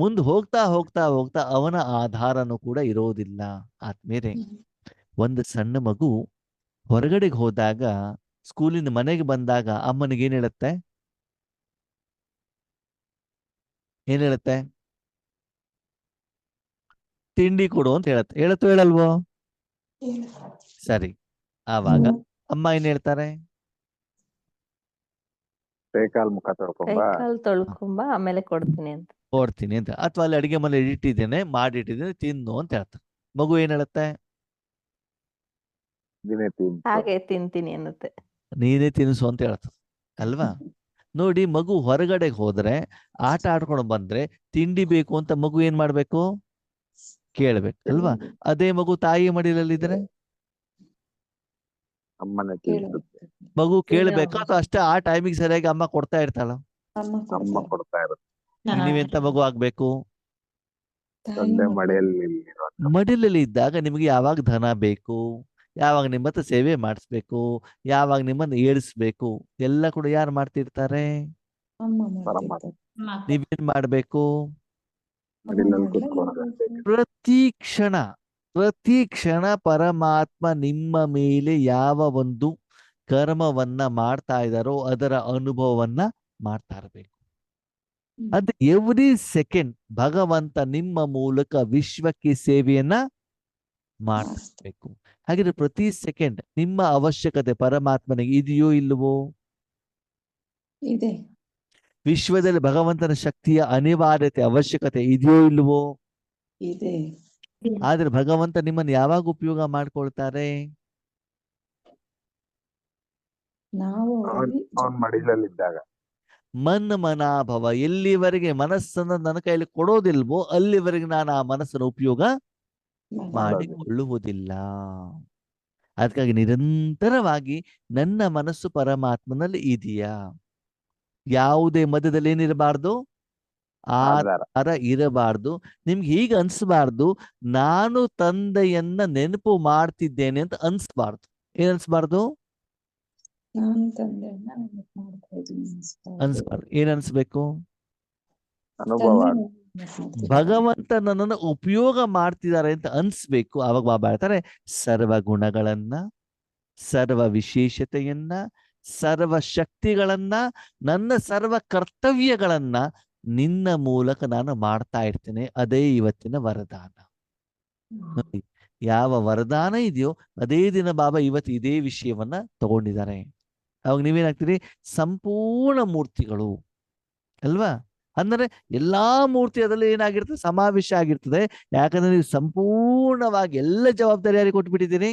ಮುಂದೆ ಹೋಗ್ತಾ ಹೋಗ್ತಾ ಹೋಗ್ತಾ ಅವನ ಆಧಾರನೂ ಕೂಡ ಇರೋದಿಲ್ಲ. ಆದ್ಮೇಲೆ ಒಂದು ಸಣ್ಣ ಮಗು ಹೊರಗಡೆಗೆ ಹೋದಾಗ, ಸ್ಕೂಲಿನ ಮನೆಗೆ ಬಂದಾಗ ಅಮ್ಮನಿಗೆ ಏನ್ ಹೇಳುತ್ತೆ? ಏನ್ ಹೇಳುತ್ತೆ? ತಿಂಡಿ ಕೊಡು ಅಂತ ಹೇಳತ್ತೆ. ಹೇಳತ್ತೋ ಹೇಳಲ್ವೋ? ಸರಿ. ಆವಾಗ ಅಮ್ಮ ಏನ್ ಹೇಳ್ತಾರೆ? ಕೈಕಾಲ್ ಮುಖ ತೊಳ್ಕೊಂಬ. ಕೈಕಾಲ್ ತೊಳ್ಕೊಂಬ ಆಮೇಲೆ ಕೊಡ್ತೀನಿ ಅಂತ. ಕೊಡ್ತೀನಿ ಅಂತ. ಅಥವಾ ಅಲ್ಲಿ ಅಡಿಗೆ ಮನೆ ಇಟ್ಟಿದ್ದೇನೆ, ಮಾಡಿಟ್ಟಿದ್ದೇನೆ, ತಿನ್ನು ಅಂತ ಹೇಳ್ತಾರೆ. ಮಗು ಏನ್ ಹೇಳುತ್ತೆ? ದಿನೇ ತಿಂತು. ಹಾಗೆ ತಿಂತೀನಿ ಅನ್ನುತ್ತೆ. ನೀನೇ ತಿನ್ನಿಸು ಅಂತ ಹೇಳ್ತದೆ ಅಲ್ವಾ? ನೋಡಿ, ಮಗು ಹೊರಗಡೆಗೆ ಹೋದ್ರೆ, ಆಟ ಆಡ್ಕೊಂಡು ಬಂದ್ರೆ ತಿಂಡಿ ಬೇಕು ಅಂತ ಮಗು ಏನ್ ಮಾಡ್ಬೇಕು? ಕೇಳ್ಬೇಕು ಅಲ್ವಾ? ಅದೇ ಮಗು ತಾಯಿ ಮಡಿಲಲ್ಲಿದ್ರೆ ಅಮ್ಮನೆ ತಿನ್ಸುತ್ತೆ. ಮಗು ಕೇಳ್ಬೇಕು, ಅಥವಾ ಅಷ್ಟೇ ಆ ಟೈಮಿಗೆ ಸರಿಯಾಗಿ ಅಮ್ಮ ಕೊಡ್ತಾ ಇರ್ತಾಳ? ಅಮ್ಮ ಕೊಡ್ತಾ ಇರುತ್ತೆ. ನೀವೆಂತ ಮಗು ಆಗ್ಬೇಕು? ತಂದೆ ಮಡಿಯಲ್ಲಿ ಮಡಿಲಲ್ಲಿ ಇದ್ದಾಗ ನಿಮ್ಗೆ ಯಾವಾಗ ಧನ ಬೇಕು, ಯಾವಾಗ ನಿಮ್ಮ ಹತ್ರ ಸೇವೆ ಮಾಡಿಸ್ಬೇಕು, ಯಾವಾಗ ನಿಮ್ಮನ್ನ ಏಳಿಸ್ಬೇಕು, ಎಲ್ಲ ಕೂಡ ಯಾರು ಮಾಡ್ತಿರ್ತಾರೆ? ಪರಮಾತ್ಮ ನೀವೇನ್ ಮಾಡ್ಬೇಕು? ಮಡಿಲಲ್ಲಿ ಕೂತ್ಕೊಂಡು ಪ್ರತಿ ಕ್ಷಣ ಪರಮಾತ್ಮ ನಿಮ್ಮ ಮೇಲೆ ಯಾವ ಒಂದು ಕರ್ಮವನ್ನ ಮಾಡ್ತಾ ಇದ್ದಾರೋ ಅದರ ಅನುಭವವನ್ನ ಮಾಡ್ತಾ ಇರಬೇಕು. ಅದು ಎವ್ರಿ ಸೆಕೆಂಡ್ ಭಗವಂತ ನಿಮ್ಮ ಮೂಲಕ ವಿಶ್ವಕ್ಕೆ ಸೇವೆಯನ್ನ ಮಾಡ್ಬೇಕು. ಹಾಗಿದ್ರೆ ಪ್ರತಿ ಸೆಕೆಂಡ್ ನಿಮ್ಮ ಅವಶ್ಯಕತೆ ಪರಮಾತ್ಮನಿಗೆ ಇದೆಯೋ ಇಲ್ಲವೋ? ಇದೆ. ವಿಶ್ವದಲ್ಲಿ ಭಗವಂತನ ಶಕ್ತಿಯ ಅನಿವಾರ್ಯತೆ ಅವಶ್ಯಕತೆ ಇದೆಯೋ ಇಲ್ವೋ? ಇದೆ. ಆದ್ರೆ ಭಗವಂತ ನಿಮ್ಮನ್ನು ಯಾವಾಗ ಉಪಯೋಗ ಮಾಡ್ಕೊಳ್ತಾರೆ? ನಾವು ಅವನ್ ಮಡಿಲಲ್ಲಿದ್ದಾಗ. ಮನಾಭವ, ಎಲ್ಲಿವರೆಗೆ ಮನಸ್ಸನ್ನ ನನ್ನ ಕೈಯಲ್ಲಿ ಕೊಡೋದಿಲ್ವೋ ಅಲ್ಲಿವರೆಗೆ ನಾನು ಆ ಮನಸ್ಸನ್ನು ಉಪಯೋಗ ಮಾಡಿಕೊಳ್ಳುವುದಿಲ್ಲ. ಅದಕ್ಕಾಗಿ ನಿರಂತರವಾಗಿ ನನ್ನ ಮನಸ್ಸು ಪರಮಾತ್ಮನಲ್ಲಿ ಇದೆಯಾ? ಯಾವುದೇ ಮಧ್ಯದಲ್ಲಿ ಏನಿರಬಾರ್ದು, ಆಧಾರ ಇರಬಾರ್ದು. ನಿಮ್ಗೆ ಹೀಗೆ ಅನ್ಸ್ಬಾರ್ದು, ನಾನು ತಂದೆಯನ್ನ ನೆನಪು ಮಾಡ್ತಿದ್ದೇನೆ ಅಂತ ಅನ್ಸ್ಬಾರ್ದು. ಏನ್ ಅನ್ಸ್ಬಾರ್ದು? ಅನ್ಸ್ಬಾರ್ದು. ಏನ್ ಅನ್ಸ್ಬೇಕು? ಅನುಭವ. ಭಗವಂತ ನನ್ನನ್ನು ಉಪಯೋಗ ಮಾಡ್ತಿದ್ದಾರೆ ಅಂತ ಅನ್ಸ್ಬೇಕು. ಅವಾಗ ಬಾಬಾ ಹೇಳ್ತಾರೆ, ಸರ್ವ ಗುಣಗಳನ್ನ, ಸರ್ವ ವಿಶೇಷತೆಯನ್ನ, ಸರ್ವ ಶಕ್ತಿಗಳನ್ನ, ನನ್ನ ಸರ್ವ ಕರ್ತವ್ಯಗಳನ್ನ ನಿನ್ನ ಮೂಲಕ ನಾನು ಮಾಡ್ತಾ ಇರ್ತೇನೆ. ಅದೇ ಇವತ್ತಿನ ವರದಾನ. ನೋಡಿ, ಯಾವ ವರದಾನ ಇದೆಯೋ ಅದೇ ದಿನ ಬಾಬಾ ಇವತ್ತು ಇದೇ ವಿಷಯವನ್ನ ತಗೊಂಡಿದ್ದಾರೆ. ಅವಾಗ ನೀವೇನಾಗ್ತೀರಿ? ಸಂಪೂರ್ಣ ಮೂರ್ತಿಗಳು ಅಲ್ವಾ? ಅಂದ್ರೆ ಎಲ್ಲಾ ಮೂರ್ತಿ ಅದರಲ್ಲಿ ಏನಾಗಿರ್ತದೆ? ಸಮಾವೇಶ ಆಗಿರ್ತದೆ. ಯಾಕಂದ್ರೆ ನೀವು ಸಂಪೂರ್ಣವಾಗಿ ಎಲ್ಲ ಜವಾಬ್ದಾರಿ ಯಾರಿಗೆ ಕೊಟ್ಬಿಟ್ಟಿದ್ದೀರಿ?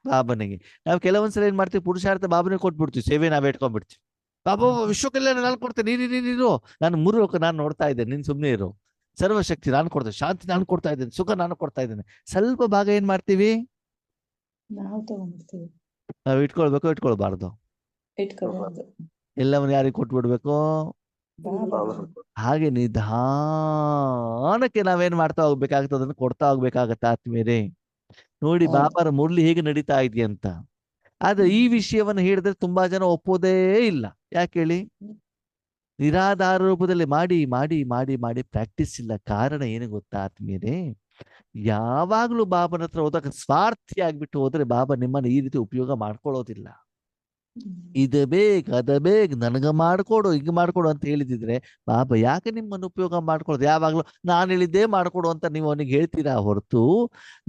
ಬಾಬನಿಗೆ. ನಾವು ಕೆಲವೊಂದ್ಸಲ ಏನ್ ಮಾಡ್ತೀವಿ? ಪುರುಷಾರ್ಥ ಬಾಬನಿಗೆ ಕೊಟ್ಬಿಡ್ತೀವಿ, ಸೇವೆ ನಾವೇ ಇಟ್ಕೊಂಡ್ಬಿಡ್ತೀವಿ. ಬಾಬಾ ವಿಶ್ವಕ್ಕೆಲ್ಲ ನಾನು ಕೊಡ್ತೇನೆ, ನೀರು ನಾನು ಮೂರು ಲೋಕ ನಾನು ನೋಡ್ತಾ ಇದ್ದೇನೆ, ನೀನ್ ಸುಮ್ನೆ ಇರು. ಸರ್ವಶಕ್ತಿ ನಾನು ಕೊಡ್ತೇನೆ, ಶಾಂತಿ ನಾನು ಕೊಡ್ತಾ ಇದ್ದೇನೆ, ಸುಖ ನಾನು ಕೊಡ್ತಾ ಇದ್ದೇನೆ. ಸ್ವಲ್ಪ ಭಾಗ ಏನ್ ಮಾಡ್ತೀವಿ? ನಾವು ಇಟ್ಕೊಳ್ಬೇಕು, ಇಟ್ಕೊಳ್ಬಾರ್ದು. ಎಲ್ಲವನ್ನ ಯಾರಿಗೆ ಕೊಟ್ಬಿಡ್ಬೇಕು? ಹಾಗೆ ನಿಧಾನಕ್ಕೆ ನಾವೇನ್ ಮಾಡ್ತಾ ಹೋಗ್ಬೇಕಾಗತ್ತೆ? ಅದನ್ನು ಕೊಡ್ತಾ ಹೋಗ್ಬೇಕಾಗತ್ತೆ ಆತ್ಮೀಯರೇ. ನೋಡಿ ಬಾಬಾರ ಮುರಳಿ ಹೇಗೆ ನಡೀತಾ ಇದೆಯಂತ. ಆದ್ರೆ ಈ ವಿಷಯವನ್ನು ಹೇಳಿದ್ರೆ ತುಂಬಾ ಜನ ಒಪ್ಪೋದೇ ಇಲ್ಲ. ಯಾಕೆ ಹೇಳಿ? ನಿರಾಧಾರ ರೂಪದಲ್ಲಿ ಮಾಡಿ ಮಾಡಿ ಮಾಡಿ ಮಾಡಿ ಪ್ರಾಕ್ಟೀಸ್ ಇಲ್ಲ. ಕಾರಣ ಏನು ಗೊತ್ತಾ ಆತ್ಮೀಯರೇ? ಯಾವಾಗ್ಲೂ ಬಾಬನ ಹತ್ರ ಹೋದಾಗ ಸ್ವಾರ್ಥಿ ಆಗ್ಬಿಟ್ಟು ಹೋದ್ರೆ ಬಾಬಾ ನಿಮ್ಮನ್ನ ಈ ರೀತಿ ಉಪಯೋಗ ಮಾಡ್ಕೊಳ್ಳೋದಿಲ್ಲ. ಇದು ಬೇಗ ಅದ ಬೇಗ ನನಗ ಮಾಡ್ಕೊಡು ಹಿಂಗ ಮಾಡ್ಕೊಡು ಅಂತ ಹೇಳಿದಿದ್ರೆ ಬಾಬಾ ಯಾಕೆ ನಿಮ್ಮನ್ನು ಉಪಯೋಗ ಮಾಡ್ಕೊಡೋದು? ಯಾವಾಗ್ಲೂ ನಾನು ಹೇಳಿದ್ದೇ ಮಾಡ್ಕೊಡು ಅಂತ ನೀವು ಅವನಿಗೆ ಹೇಳ್ತೀರಾ ಹೊರತು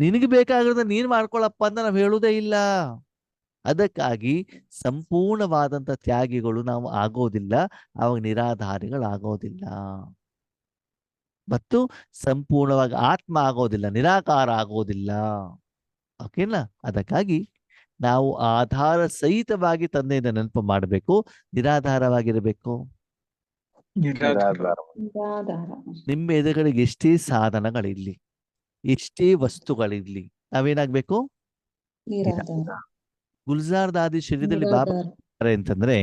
ನಿನಗೆ ಬೇಕಾಗಿರೋದ ನೀನ್ ಮಾಡ್ಕೊಳಪ್ಪ ಅಂತ ನಾವು ಹೇಳುವುದೇ ಇಲ್ಲ. ಅದಕ್ಕಾಗಿ ಸಂಪೂರ್ಣವಾದಂತ ತ್ಯಾಗಿಗಳು ನಾವು ಆಗೋದಿಲ್ಲ, ಅವಾಗ ನಿರಾಧಾರಿಗಳಾಗೋದಿಲ್ಲ, ಮತ್ತು ಸಂಪೂರ್ಣವಾಗಿ ಆತ್ಮ ಆಗೋದಿಲ್ಲ, ನಿರಾಕಾರ ಆಗೋದಿಲ್ಲ. ಓಕೆನಾ? ಅದಕ್ಕಾಗಿ ನಾವು ಆಧಾರ ಸಹಿತವಾಗಿ ತಂದೆಯಿಂದ ನೆನಪು ಮಾಡಬೇಕು, ನಿರಾಧಾರವಾಗಿರಬೇಕು. ನಿರಾಧಾರ. ನಿರಾಧಾರ. ನಿಮ್ಮ ಎದುರುಗಳಿಗೆ ಎಷ್ಟೇ ಸಾಧನಗಳಿರ್ಲಿ, ಎಷ್ಟೇ ವಸ್ತುಗಳಿರ್ಲಿ, ನಾವೇನಾಗ್ಬೇಕು? ನಿರಾಧಾರ. ಗುಲ್ಜಾರ್ ದಾದಿ ಶರೀರದಲ್ಲಿ ಬಾಬಾ ನಿರಾಧಾರ. ಅಂತಂದ್ರೆ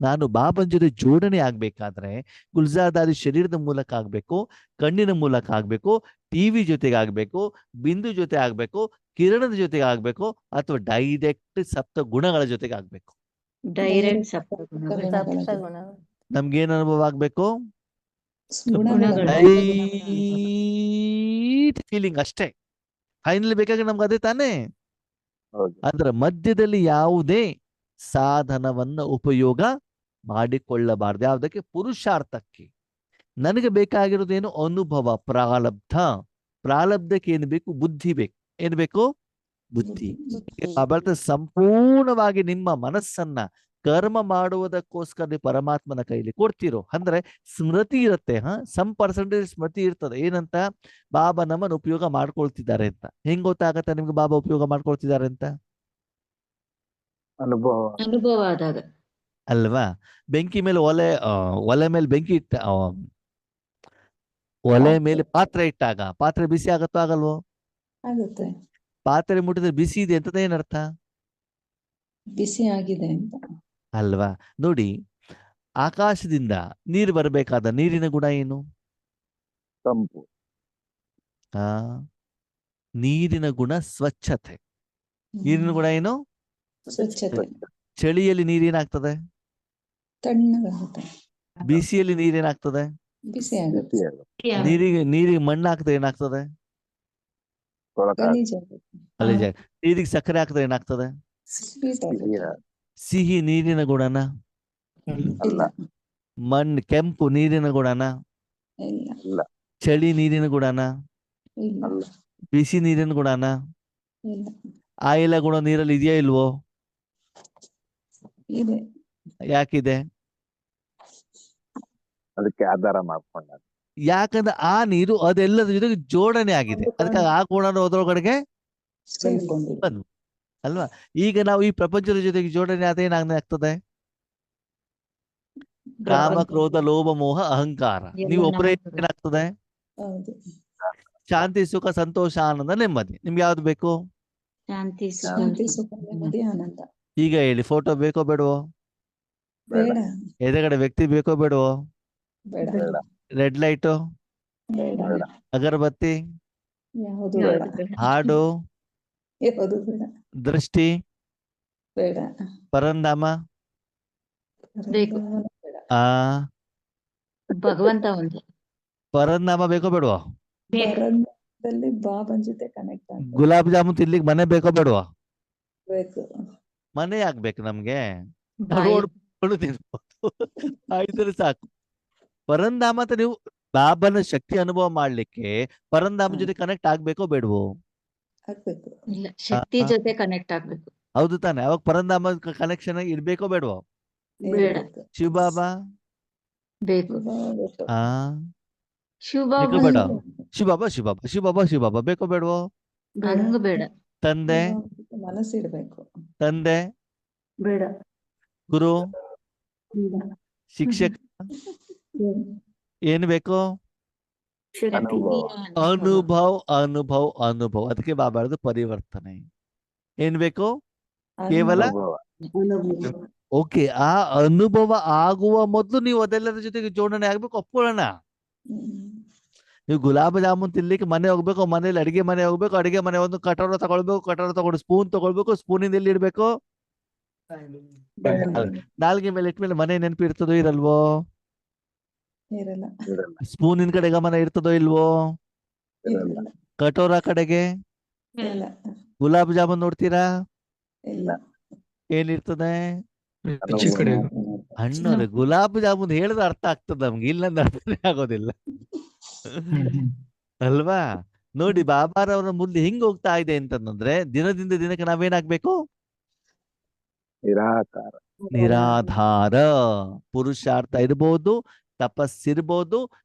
ನಾನು ಬಾಬನ್ ಜೊತೆ ಜೋಡಣೆ ಆಗ್ಬೇಕಾದ್ರೆ ಗುಲ್ಜಾರ್ ದಾದಿ ಶರೀರದ ಮೂಲಕ ಆಗ್ಬೇಕು, ಕಣ್ಣಿನ ಮೂಲಕ ಆಗ್ಬೇಕು, ಟಿವಿ ಜೊತೆಗೆ ಆಗ್ಬೇಕು, ಬಿಂದು ಜೊತೆ ಆಗ್ಬೇಕು, ಕಿರಣದ ಜೊತೆಗೆ ಆಗ್ಬೇಕು, ಅಥವಾ ಡೈರೆಕ್ಟ್ ಸಪ್ತ ಗುಣಗಳ ಜೊತೆಗೆ ಆಗ್ಬೇಕು. ಡೈರೆಕ್ಟ್ ಸಪ್ತಗುಣಗಳು. ಗುಣಗಳ ಸಪ್ತ ಗುಣಗಳು. ನಮ್ಗೇನ್ ಅನುಭವ ಆಗ್ಬೇಕು? ಗುಣಗಳ ಫೀಲಿಂಗ್ ಅಷ್ಟೇ. ಫೈನಲ್ ಬೇಕಾದ್ರೆ ನಮ್ಗೆ ಅದೇ ತಾನೇ. ಹೌದು. ಅದರ ಮಧ್ಯದಲ್ಲಿ ಯಾವುದೇ ಸಾಧನವನ್ನ ಉಪಯೋಗ ಮಾಡಿಕೊಳ್ಳಬಾರ್ದು. ಯಾವುದಕ್ಕೆ? ಪುರುಷಾರ್ಥಕ್ಕೆ. ನನಗೆ ಬೇಕಾಗಿರೋದೇನು? ಅನುಭವ, ಪ್ರಾರಬ್ಧ. ಪ್ರಾರಬ್ಧಕ್ಕೆ ಏನು ಬೇಕು? ಬುದ್ಧಿ ಬೇಕು. ಏನ್ ಬೇಕು? ಬುದ್ಧಿ. ಸಂಪೂರ್ಣವಾಗಿ ನಿಮ್ಮ ಮನಸ್ಸನ್ನ ಕರ್ಮ ಮಾಡುವುದಕ್ಕೋಸ್ಕರ ನೀವು ಪರಮಾತ್ಮನ ಕೈಲಿ ಕೊಡ್ತಿರೋ ಅಂದ್ರೆ ಸ್ಮೃತಿ ಇರುತ್ತೆ. %% ಸ್ಮೃತಿ ಇರ್ತದೆ. ಏನಂತ? ಬಾಬಾ ನಮ್ಮನ್ನು ಉಪಯೋಗ ಮಾಡ್ಕೊಳ್ತಿದ್ದಾರೆ ಅಂತ. ಹೆಂಗ್ ಗೊತ್ತಾಗತ್ತೆ ನಿಮ್ಗೆ ಬಾಬಾ ಉಪಯೋಗ ಮಾಡ್ಕೊಳ್ತಿದ್ದಾರೆ ಅಂತ? ಅನುಭವ ಆದಾಗ ಅಲ್ವಾ? ಬೆಂಕಿ ಮೇಲೆ ಒಲೆ ಮೇಲೆ ಬೆಂಕಿ ಇಟ್ಟ ಒಲೆ ಮೇಲೆ ಪಾತ್ರೆ ಇಟ್ಟಾಗ ಪಾತ್ರೆ ಬಿಸಿ ಆಗತ್ತೋ ಆಗಲ್ವೋ? ಆಗುತ್ತೆ. ಪಾತ್ರೆ ಮುಟ್ಟಿದ್ರೆ ಬಿಸಿ ಇದೆ ಅಂತ ಏನರ್ಥ? ಬಿಸಿ ಆಗಿದೆ ಅಂತ. ಅಲ್ವಾ? ನೋಡಿ, ಆಕಾಶದಿಂದ ನೀರು ಬರಬೇಕಾದ ನೀರಿನ ಗುಣ ಏನು? ತಂಪು. ಆ ನೀರಿನ ಗುಣ ಸ್ವಚ್ಛತೆ. ನೀರಿನ ಗುಣ ಏನು? ಸ್ವಚ್ಛತೆ. ಚಳಿಯಲ್ಲಿ ನೀರೇನಾಗ್ತದೆ? ತಣ್ಣಗಾಗುತ್ತೆ. ಬಿಸಿಯಲ್ಲಿ ನೀರೇನಾಗ್ತದೆ? ಬಿಸಿ ಆಗುತ್ತೆ. ನೀರಿಗೆ ಮಣ್ಣು ಹಾಕಿದ್ರೆ ಏನಾಗ್ತದೆ? ಗಲೀಜಾಗುತ್ತೆ. ಗಲೀಜಾಗ. ನೀರಿಗೆ ಸಕ್ಕರೆ ಹಾಕಿದ್ರೆ ಏನಾಗ್ತದೆ? ಸ್ವೀಟ್ ಆಗುತ್ತೆ. ಸಿಹಿ ನೀರಿನ ಗುಣನ? ಇಲ್ಲ. ಮಣ್ಣು ಕೆಂಪು ನೀರಿನ ಗುಣನ? ಇಲ್ಲ. ಚಳಿ ನೀರಿನ ಗುಣನ? ಇಲ್ಲ. ಬಿಸಿ ನೀರಿನ ಗುಣನ? ಇಲ್ಲ. ಆಯಿಲ ಗುಣ ನೀರಲ್ಲಿ ಇದೆಯಾ ಇಲ್ವೋ? ಇದೆ. ಯಾಕಿದೆ? ಅದಕ್ಕೆ ಆಧಾರ ಮಾಡ್ಕೊಂಡ. ಯಾಕಂದ್ರೆ ಆ ನೀರು ಅದೆಲ್ಲದ ಜೊತೆಗೆ ಜೋಡಣೆ ಆಗಿದೆ. ಅದಕ್ಕೆ ಆ ಗುಣ ಅದ್ರೊಳಗಡೆಗೆ ಸೇರ್ಕೊಂಡಿದೆ. ಬಂದು ಅಲ್ವಾ? ಈಗ ನಾವು ಈ ಪ್ರಪಂಚದ ಜೊತೆಗೆ ಜೋಡಣೆ ಆದ ಏನಾಗ್ತದೆ? ಕಾಮ, ಕ್ರೋಧ, ಲೋಭ, ಮೋಹ, ಅಹಂಕಾರ. ನೀವು ಒಬ್ಬರೇ ಏನಾಗ್ತದೆ? ಹೌದು. ಶಾಂತಿ, ಸುಖ, ಸಂತೋಷ, ಆನಂದ, ನೆಮ್ಮದಿ. ನಿಮ್ಗೆ ಯಾವ್ದು ಬೇಕು? ಶಾಂತಿ ಶಾಂತಿ, ಸುಖ, ನೆಮ್ಮದಿ, ಆನಂದ. ಈಗ ಹೇಳಿ, ಫೋಟೋ ಬೇಕೋ ಬೇಡವೋ? ಬೇಡ. ಎದುರುಗಡೆ ವ್ಯಕ್ತಿ ಬೇಕೋ ಬೇಡವೋ? ಬೇಡ. ರೆಡ್ ಲೈಟು, ಬೇಡ. ಅಗರಬತ್ತಿ, ಯಾವುದು ಬೇಡ. ಹಾಡು, ಯಾವುದು ಬೇಡ. ದೃಷ್ಟಿ, ಬೇಡ. ಪರಂಧಾಮ, ಬೇಕು. ಬೇಡ. ಆ ಭಗವಂತ ಒಂದು ಪರಂಧಾಮ ಬೇಕೋ ಬೇಡವೋ? ಪರಂಧಾಮದಲ್ಲಿ ಬಾಬನ್ ಜೊತೆ ಕನೆಕ್ಟ್ ಆಗ್ಬೇಕು. ಗುಲಾಬ್ ಜಾಮೂನ್ ತಿನ್ಲಿಕ್ಕೆ ಮನೆ ಬೇಕೋ ಬೇಡವೋ? ಬೇಕು. ಮನೆ ಆಗ್ಬೇಕು ನಮ್ಗೆ. ಬಾಯಿ. ರೋಡ್ ತಿನ್ಬೋದು, ಆಯ್ತಾರೆ ಸಾಕು. ಪರಂಧಾಮ ಅಂತ ನೀವು ಬಾಬನ ಶಕ್ತಿ ಅನುಭವ ಮಾಡ್ಲಿಕ್ಕೆ ಪರಂಧಾಮ ಜೊತೆ ಕನೆಕ್ಟ್ ಆಗ್ಬೇಕೋ ಬೇಡವೋ? ಆಗ್ಬೇಕು. ಇಲ್ಲ, ಶಕ್ತಿ ಜೊತೆ ಕನೆಕ್ಟ್ ಆಗ್ಬೇಕು. ಹೌದು ತಾನೆ? ಅವಾಗ ಪರಂಧಾಮ ಕನೆಕ್ಷನ್ ಇರ್ಬೇಕೋ ಬೇಡವೋ? ಬೇಡ. ಶಿವಬಾಬಾ ಬೇಕು. ಬೇಕು. ಆ ಶುಭ ಬೇಕೋ ಬೇಡ? ಶಿವಬಾಬಾ ಶಿವಬಾಬಾ ಶಿವಬಾಬಾ ಶಿವಬಾಬಾ ಬೇಕೋ ಬೇಡವೋ? ಹಂಗ ಬೇಡ. ತಂದೆ, ಮನಸ್ಸಿಡ್ಬೇಕು. ತಂದೆ, ಬೇಡ. ಗುರು, ಶಿಕ್ಷಕ ಏನ್ ಬೇಕು? ಅನುಭವ ಅನುಭವ ಅನುಭವ. ಅದಕ್ಕೆ ಬಾಬಾ ಹೇಳೋದು ಪರಿವರ್ತನೆ. ಏನ್ ಬೇಕು? ಕೇವಲ ಓಕೆ. ಆ ಅನುಭವ ಆಗುವ ಮೊದಲು ನೀವು ಅದೆಲ್ಲರ ಜೊತೆಗೆ ಜೋಡಣೆ ಆಗ್ಬೇಕು. ಒಪ್ಕೊಳ್ಳೋಣ. ನೀವು ಗುಲಾಬ್ ಜಾಮೂನ್ ತಿನ್ಲಿಕ್ಕೆ ಮನೆ ಹೋಗ್ಬೇಕು, ಮನೇಲಿ ಅಡಿಗೆ ಮನೆ ಹೋಗ್ಬೇಕು, ಅಡಿಗೆ ಮನೆ ಒಂದು ಕಟೋರ ತಗೊಳ್ಬೇಕು, ಕಟೋರ ತಗೊಂಡು ಸ್ಪೂನ್ ತಗೊಳ್ಬೇಕು, ಸ್ಪೂನಿಂದ ಎಲ್ಲಿ ಇಡ್ಬೇಕು? ನಾಲ್ಗೆ ಮೇಲೆ ಇಟ್ಮೇಲೆ ಮನೆ ನೆನಪು ಇರ್ತದೋ ಇರಲ್ವೋ? ಇರಲ್ಲ. ಸ್ಪೂನಿನ ಕಡೆ ಗಮನ ಇರ್ತದೋ ಇಲ್ವೋ? ಇರಲ್ಲ. ಕಟೋರ ಕಡೆಗೆ ಇಲ್ಲ ಗುಲಾಬ್ ಜಾಮೂನ್ ನೋಡ್ತೀರಾ? ಇಲ್ಲ ಏನಿರ್ತದೆ? ಈಚೆ ಕಡೆ ಹಣ್ಣು. ಗುಲಾಬ್ ಜಾಮೂನ್ ಹೇಳಿದ್ರೆ ಅರ್ಥ ಆಗ್ತದೆ ನಮ್ಗೆ, ಇಲ್ಲಂದ್ರೆ ಅರ್ಥನೇ ಆಗೋದಿಲ್ಲ ಅಲ್ವಾ? ನೋಡಿ ಬಾಬಾರವರ ಮುಂದೆ ಹಿಂಗ್ ಹೋಗ್ತಾ ಇದೆ ಅಂತಂದ್ರೆ ದಿನದಿಂದ ದಿನಕ್ಕೆ ನಾವೇನಾಗ್ಬೇಕು? ನಿರಾಕಾರ. ನಿರಾಧಾರ. ಪುರುಷಾರ್ಥ ಇರ್ಬೋದು, ತಪಸ್ಸಿರ್ಬೋದು,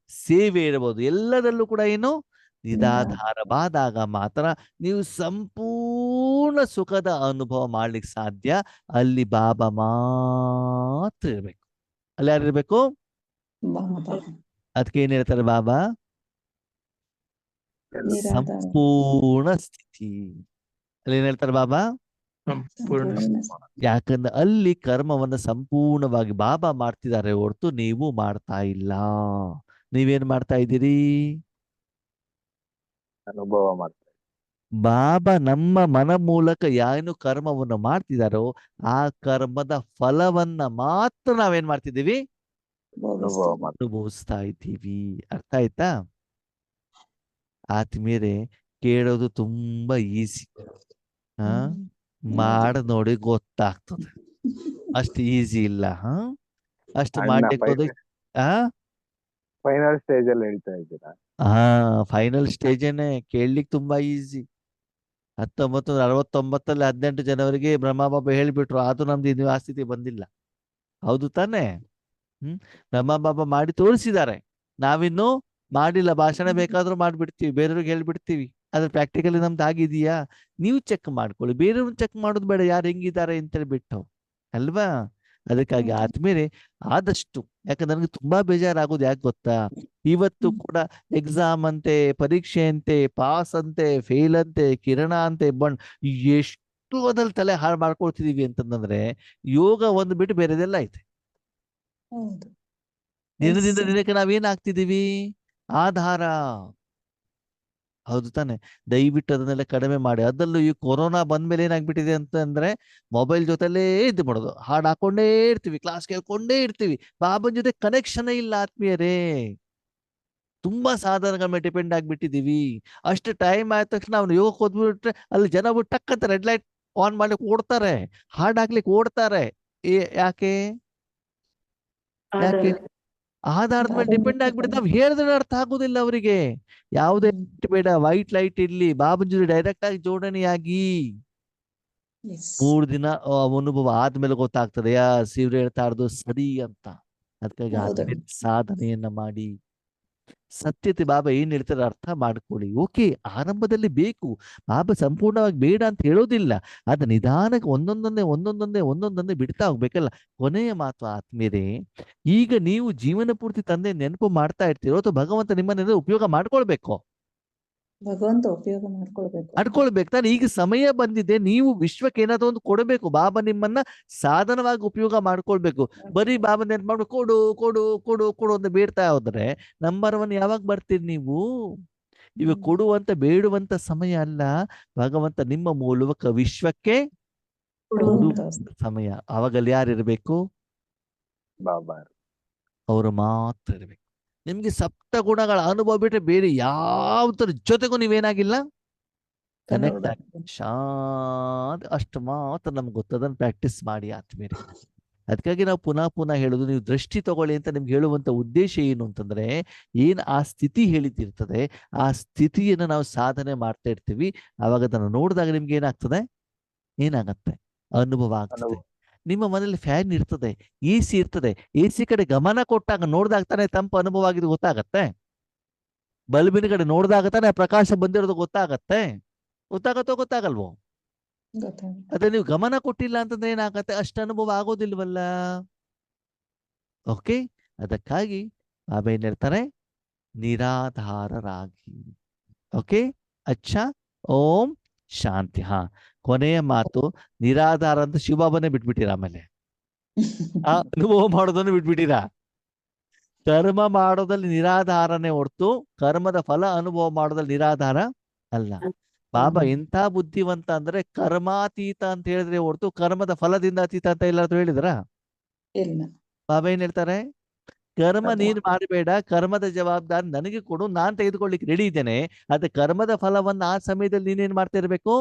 ಸೇವೆ ಇರ್ಬೋದು, ಎಲ್ಲದಲ್ಲೂ ಕೂಡ ಏನು ನಿರಾಧಾರವಾದಾಗ ಮಾತ್ರ ನೀವು ಸಂಪೂರ್ಣ ಸುಖದ ಅನುಭವ ಮಾಡ್ಲಿಕ್ಕೆ ಸಾಧ್ಯ. ಅಲ್ಲಿ ಬಾಬಾ ಮಾತ್ರ ಇರ್ಬೇಕು. ಅಲ್ಲಿ ಯಾರಿರ್ಬೇಕು? ಬಾಬಾ ಅದಕ್ಕೆ ಏನ್ ಹೇಳ್ತಾರೆ ಬಾಬಾ? ನಿರಾಧಾರ ಸಂಪೂರ್ಣ ಸ್ಥಿತಿ. ಅಲ್ಲಿ ಏನ್ ಹೇಳ್ತಾರೆ ಬಾಬಾ? ಸಂಪೂರ್ಣ ಯಾಕಂದ್ರೆ ಅಲ್ಲಿ ಕರ್ಮವನ್ನ ಸಂಪೂರ್ಣವಾಗಿ ಬಾಬಾ ಮಾಡ್ತಿದ್ದಾರೆ ಹೊರತು ನೀವು ಮಾಡ್ತಾ ಇಲ್ಲ. ನೀವೇನ್ ಮಾಡ್ತಾ ಇದ್ದೀರಿ? ಅನುಭವ ಮಾಡ್ತಾರೆ. ಬಾಬಾ ನಮ್ಮ ಮನ ಮೂಲಕ ಏನು ಕರ್ಮವನ್ನು ಮಾಡ್ತಿದಾರೋ ಆ ಕರ್ಮದ ಫಲವನ್ನ ಮಾತ್ರ ನಾವೇನ್ ಮಾಡ್ತಿದ್ದೀವಿ? ಅನುಭವ ಮಾಡ್ತಾರೆ. ಅನುಭವಿಸ್ತಾ ಇದ್ದೀವಿ. ಅರ್ಥ ಆಯ್ತಾ? ಆದ್ಮೇಲೆ ಕೇಳೋದು ತುಂಬಾ ಈಸಿ, ಮಾಡ ನೋಡಿ ಗೊತ್ತಾಗ್ತದೆ. ಅಷ್ಟು ಈಸಿ ಇಲ್ಲ. ಅಷ್ಟು ಮಾಡ್ಲಿಕ್ಕೆ ಹೋದ ಫೈನಲ್ ಸ್ಟೇಜ್ ಅಲ್ಲಿ ಹೇಳ್ತಾ ಇದ್ದೀರಾ? ಫೈನಲ್ ಸ್ಟೇಜೇನೆ ಕೇಳಲಿಕ್ಕೆ ತುಂಬಾ ಈಸಿ. 1969 18 ಜನವರಿಗೆ ಬ್ರಹ್ಮಬಾಬಾ ಹೇಳ್ಬಿಟ್ರು, ಅದು ನಮ್ದು ಇನ್ನು ಆ ಸ್ಥಿತಿ ಬಂದಿಲ್ಲ. ಹೌದು ತಾನೆ? ಬ್ರಹ್ಮಬಾಬಾ ಮಾಡಿ ತೋರಿಸಿದ್ದಾರೆ, ನಾವಿನ್ನು ಮಾಡಿಲ್ಲ. ಭಾಷಣ ಬೇಕಾದ್ರೂ ಮಾಡ್ಬಿಡ್ತೀವಿ, ಬೇರೆಯವ್ರಿಗೆ ಹೇಳ್ಬಿಡ್ತೀವಿ. ಆದ್ರೆ ಪ್ರಾಕ್ಟಿಕಲಿ ನಮ್ದು ಆಗಿದೆಯಾ? ನೀವು ಚೆಕ್ ಮಾಡ್ಕೊಳ್ಳಿ, ಬೇರೆಯವ್ರನ್ನ ಚೆಕ್ ಮಾಡೋದು ಬೇಡ, ಯಾರು ಹೆಂಗಿದ್ದಾರೆ ಅಂತೇಳಿ ಬಿಟ್ಟು ಅಲ್ವಾ? ಅದಕ್ಕಾಗಿ ಆದ್ಮೇಲೆ ಆದಷ್ಟು, ಯಾಕಂದ್ರೆ ನನಗೆ ತುಂಬಾ ಬೇಜಾರಾಗೋದು ಯಾಕೆ ಗೊತ್ತಾ? ಇವತ್ತು ಕೂಡ ಎಕ್ಸಾಮ್ ಅಂತೆ, ಪರೀಕ್ಷೆ ಅಂತೆ, ಪಾಸ್ ಅಂತೆ, ಫೇಲ್ ಅಂತೆ, ಕಿರಣ ಅಂತೆ, ಎಷ್ಟು ಅದ್ರಲ್ಲಿ ತಲೆ ಹಾಳು ಮಾಡ್ಕೊಳ್ತಿದೀವಿ ಅಂತಂದ್ರೆ ಯೋಗ ಒಂದು ಬಿಟ್ಟು ಬೇರೆದೆಲ್ಲ ಐತೆ. ಹೌದು ದಿನದಿಂದ ದಿನಕ್ಕೆ ನಾವೇನಾಗ್ತಿದೀವಿ? ಆಧಾರ. ಹೌದು ತಾನೆ? ದಯವಿಟ್ಟು ಅದನ್ನೆಲ್ಲ ಕಡಿಮೆ ಮಾಡಿ. ಅದರಲ್ಲೂ ಈ ಕೊರೋನಾ ಬಂದ್ಮೇಲೆ ಏನಾಗ್ಬಿಟ್ಟಿದೆ ಅಂತಂದ್ರೆ ಮೊಬೈಲ್ ಜೊತೆಲೇ ಇದು ಮಾಡೋದು, ಹಾಡು ಹಾಕೊಂಡೇ ಇರ್ತೀವಿ, ಕ್ಲಾಸ್ ಕೇಳ್ಕೊಂಡೇ ಇರ್ತೀವಿ, ಬಾಬನ್ ಜೊತೆ ಕನೆಕ್ಷನ್ ಇಲ್ಲ ಆತ್ಮೀಯರೇ. ತುಂಬಾ ಸಾಧನಗಳ ಮೇಲೆ ಡಿಪೆಂಡ್ ಆಗ್ಬಿಟ್ಟಿದೀವಿ. ಅಷ್ಟು ಟೈಮ್ ಆದ ತಕ್ಷಣ ಅವ್ನು ಯೋಗಕ್ಕೆ ಹೋದ್ಬಿಟ್ರೆ ಅಲ್ಲಿ ಜನ ಟಕ್ ಅಂತ ರೆಡ್ ಲೈಟ್ ಆನ್ ಮಾಡ್ಲಿಕ್ಕೆ ಓಡ್ತಾರೆ, ಹಾಡ್ ಹಾಕ್ಲಿಕ್ಕೆ ಓಡ್ತಾರೆ. ಯಾಕೆ? ಯಾಕೆ? ಆಧಾರದ ಮೇಲೆ ಡಿಪೆಂಡ್ ಆಗ್ಬಿಡುತ್ತೆ. ನಾವ್ ಹೇಳಿದ್ರೆ ಅರ್ಥ ಆಗುದಿಲ್ಲ ಅವರಿಗೆ. ಯಾವುದೇ ಬೇಡ, ವೈಟ್ ಲೈಟ್ ಇರ್ಲಿ, ಬಾಬನ್ ಜೊತೆ ಡೈರೆಕ್ಟ್ ಆಗಿ ಜೋಡಣೆಯಾಗಿ 3 ದಿನ ಅನುಭವ ಆದ್ಮೇಲೆ ಗೊತ್ತಾಗ್ತದೆ ಇವ್ರು ಹೇಳ್ತಾ ಇರೋದು ಸರಿ ಅಂತ. ಅದಕ್ಕಾಗಿ ಆದ್ಮೇಲೆ ಸಾಧನೆಯನ್ನ ಮಾಡಿ ಸತ್ಯತೆ ಬಾಬಾ ಏನ್ ಹೇಳ್ತಾರೆ ಅರ್ಥ ಮಾಡ್ಕೊಳ್ಳಿ. ಓಕೆ, ಆರಂಭದಲ್ಲಿ ಬೇಕು, ಬಾಬಾ ಸಂಪೂರ್ಣವಾಗಿ ಬೇಡ ಅಂತ ಹೇಳೋದಿಲ್ಲ. ಅದ ನಿಧಾನಕ್ಕೆ ಒಂದೊಂದೊಂದೇ ಬಿಡ್ತಾ ಹೋಗ್ಬೇಕಲ್ಲ. ಕೊನೆಯ ಮಾತು ಆತ್ಮೀಯರೇ, ಈಗ ನೀವು ಜೀವನ ಪೂರ್ತಿ ತಂದೆ ನೆನಪು ಮಾಡ್ತಾ ಇರ್ತೀರೋ ಅಥವಾ ಭಗವಂತ ನಿಮ್ಮನ್ನೆಲ್ಲ ಉಪಯೋಗ ಮಾಡ್ಕೊಳ್ಬೇಕು? ಭಗವಂತ ಉಪಯೋಗ ಮಾಡ್ಕೊಳ್ಬೇಕು ತಾನೆ. ಈಗ ಸಮಯ ಬಂದಿದೆ, ನೀವು ವಿಶ್ವಕ್ಕೆ ಏನಾದ್ರು ಒಂದು ಕೊಡಬೇಕು. ಬಾಬಾ ನಿಮ್ಮನ್ನ ಸಾಧನವಾಗಿ ಉಪಯೋಗ ಮಾಡ್ಕೊಳ್ಬೇಕು. ಬರೀ ಬಾಬಾ ನೆನ್ಪು ಮಾಡಿ ಕೊಡು ಕೊಡು ಕೊಡು ಕೊಡು ಅಂತ ಬೇಡ್ತಾ ಹೋದ್ರೆ ನಂಬರ್ 1 ಯಾವಾಗ ಬರ್ತೀರಿ ನೀವು? ಇವಾಗ ಕೊಡುವಂತ ಬೇಡುವಂತ ಸಮಯ ಅಲ್ಲ, ಭಗವಂತ ನಿಮ್ಮ ಮೂಲಕ ವಿಶ್ವಕ್ಕೆ ಸಮಯ. ಅವಾಗಲ್ಲಿ ಯಾರಿರ್ಬೇಕು? ಬಾಬಾ ಅವರು ಮಾತ್ರ ಇರ್ಬೇಕು. ನಿಮ್ಗೆ ಸಪ್ತ ಗುಣಗಳ ಅನುಭವ ಬಿಟ್ರೆ ಬೇರೆ ಯಾವ್ದ್ರ ಜೊತೆಗೂ ನೀವೇನಾಗಿಲ್ಲ ಕನೆಕ್ಟ್ ಆಗಿ ಶಾಂತ. ಅಷ್ಟು ಮಾತ್ರ ನಮ್ಗೆ ಗೊತ್ತದನ್ನ ಪ್ರಾಕ್ಟೀಸ್ ಮಾಡಿ ಆದ್ಮೇಲೆ. ಅದಕ್ಕಾಗಿ ನಾವು ಪುನಃ ಹೇಳೋದು, ನೀವು ದೃಷ್ಟಿ ತಗೊಳ್ಳಿ ಅಂತ ನಿಮ್ಗೆ ಹೇಳುವಂತ ಉದ್ದೇಶ ಏನು ಅಂತಂದ್ರೆ, ಏನ್ ಆ ಸ್ಥಿತಿ ಹೇಳಿದಿರ್ತದೆ ಆ ಸ್ಥಿತಿಯನ್ನು ನಾವು ಸಾಧನೆ ಮಾಡ್ತಾ ಇರ್ತೀವಿ. ಅವಾಗ ಅದನ್ನು ನೋಡಿದಾಗ ನಿಮ್ಗೆ ಏನಾಗತ್ತೆ? ಅನುಭವ ಆಗ್ತದೆ. ನಿಮ್ಮ ಮನೇಲಿ ಫ್ಯಾನ್ ಇರ್ತದೆ, AC ಇರ್ತದೆ, AC ಕಡೆ ಗಮನ ಕೊಟ್ಟಾಗ ನೋಡ್ದಾಗ ತಾನೆ ತಂಪು ಅನುಭವ ಆಗಿದ್ದು ಗೊತ್ತಾಗತ್ತೆ. ಬಲ್ಬಿನ ಕಡೆ ನೋಡ್ದಾಗ ತಾನೆ ಪ್ರಕಾಶ ಬಂದಿರೋದು ಗೊತ್ತಾಗತ್ತೋ ಗೊತ್ತಾಗಲ್ವೋ? ಅದೇ ನೀವು ಗಮನ ಕೊಟ್ಟಿಲ್ಲ ಅಂತಂದ್ರೆ ಏನಾಗತ್ತೆ? ಅಷ್ಟು ಅನುಭವ ಆಗೋದಿಲ್ವಲ್ಲ. ಓಕೆ, ಅದಕ್ಕಾಗಿ ಬಾಬಾ ಏನ್ ಹೇಳ್ತಾರೆ? ನಿರಾಧಾರರಾಗಿ. ಓಕೆ, ಅಚ್ಚಾ, ಓಂ ಶಾಂತಿ. ಕೊನೆಯ ಮಾತು, ನಿರಾಧಾರ ಅಂತ ಶಿವಬಾಬಾನೇ ಬಿಟ್ಬಿಟ್ಟಿರ. ಆಮೇಲೆ ಆ ಅನುಭವ ಮಾಡೋದನ್ನು ಬಿಟ್ಬಿಟ್ಟಿರ. ಕರ್ಮ ಮಾಡೋದಲ್ಲಿ ನಿರಾಧಾರನೇ ಹೊರ್ತು ಕರ್ಮದ ಫಲ ಅನುಭವ ಮಾಡೋದಲ್ಲಿ ನಿರಾಧಾರ ಅಲ್ಲ. ಬಾಬಾ ಎಂಥ ಬುದ್ಧಿವಂತ ಅಂದ್ರೆ ಕರ್ಮಾತೀತ ಅಂತ ಹೇಳಿದ್ರೆ ಹೊರ್ತು ಕರ್ಮದ ಫಲದಿಂದ ಅತೀತ ಅಂತ ಎಲ್ಲಾದ್ರೂ ಹೇಳಿದ್ರ? ಇಲ್ಲ. ಬಾಬಾ ಏನ್ ಹೇಳ್ತಾರೆ? ಕರ್ಮ ಅದೇ. ನೀನ್ ಮಾಡಬೇಡ, ಕರ್ಮದ ಜವಾಬ್ದಾರಿ ನನಗೆ ಕೊಡು, ನಾನ್ ತೆಗೆದುಕೊಳ್ಳಿಕ್ಕೆ ರೆಡಿ ಇದ್ದೇನೆ. ಆದ್ರೆ ಕರ್ಮದ ಫಲವನ್ನ ಆ ಸಮಯದಲ್ಲಿ ನೀನೇನ್ ಮಾಡ್ತಾ ಇರ್ಬೇಕು?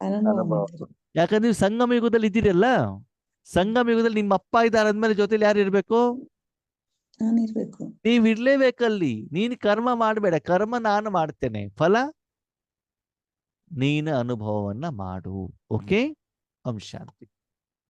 ಅನುಭವ ಅನುಭವ. ಮಾಡ್ತಿರ್ಬೇಕು. ಯಾಕಂದ್ರೆ ನೀವು ಸಂಗಮ ಯುಗದಲ್ಲಿ ಇದ್ದೀರಲ್ಲ, ಸಂಗಮ ಯುಗದಲ್ಲಿ ನಿಮ್ಮ ಅಪ್ಪ ಇದ್ದಾರೆ ಅಂದ್ಮೇಲೆ ಜೊತೆಲಿ ಯಾರು ಇರ್ಬೇಕು? ನಾನಿರ್ಬೇಕು. ನೀವ್ ಇರ್ಲೇಬೇಕಲ್ಲಿ. ನೀನ್ ಕರ್ಮ ಮಾಡಬೇಡ, ಕರ್ಮ ನಾನು ಮಾಡ್ತೇನೆ, ಫಲ ನೀನು ಅನುಭವವನ್ನ ಮಾಡು. ಓಕೆ, ಓಂ ಶಾಂತಿ.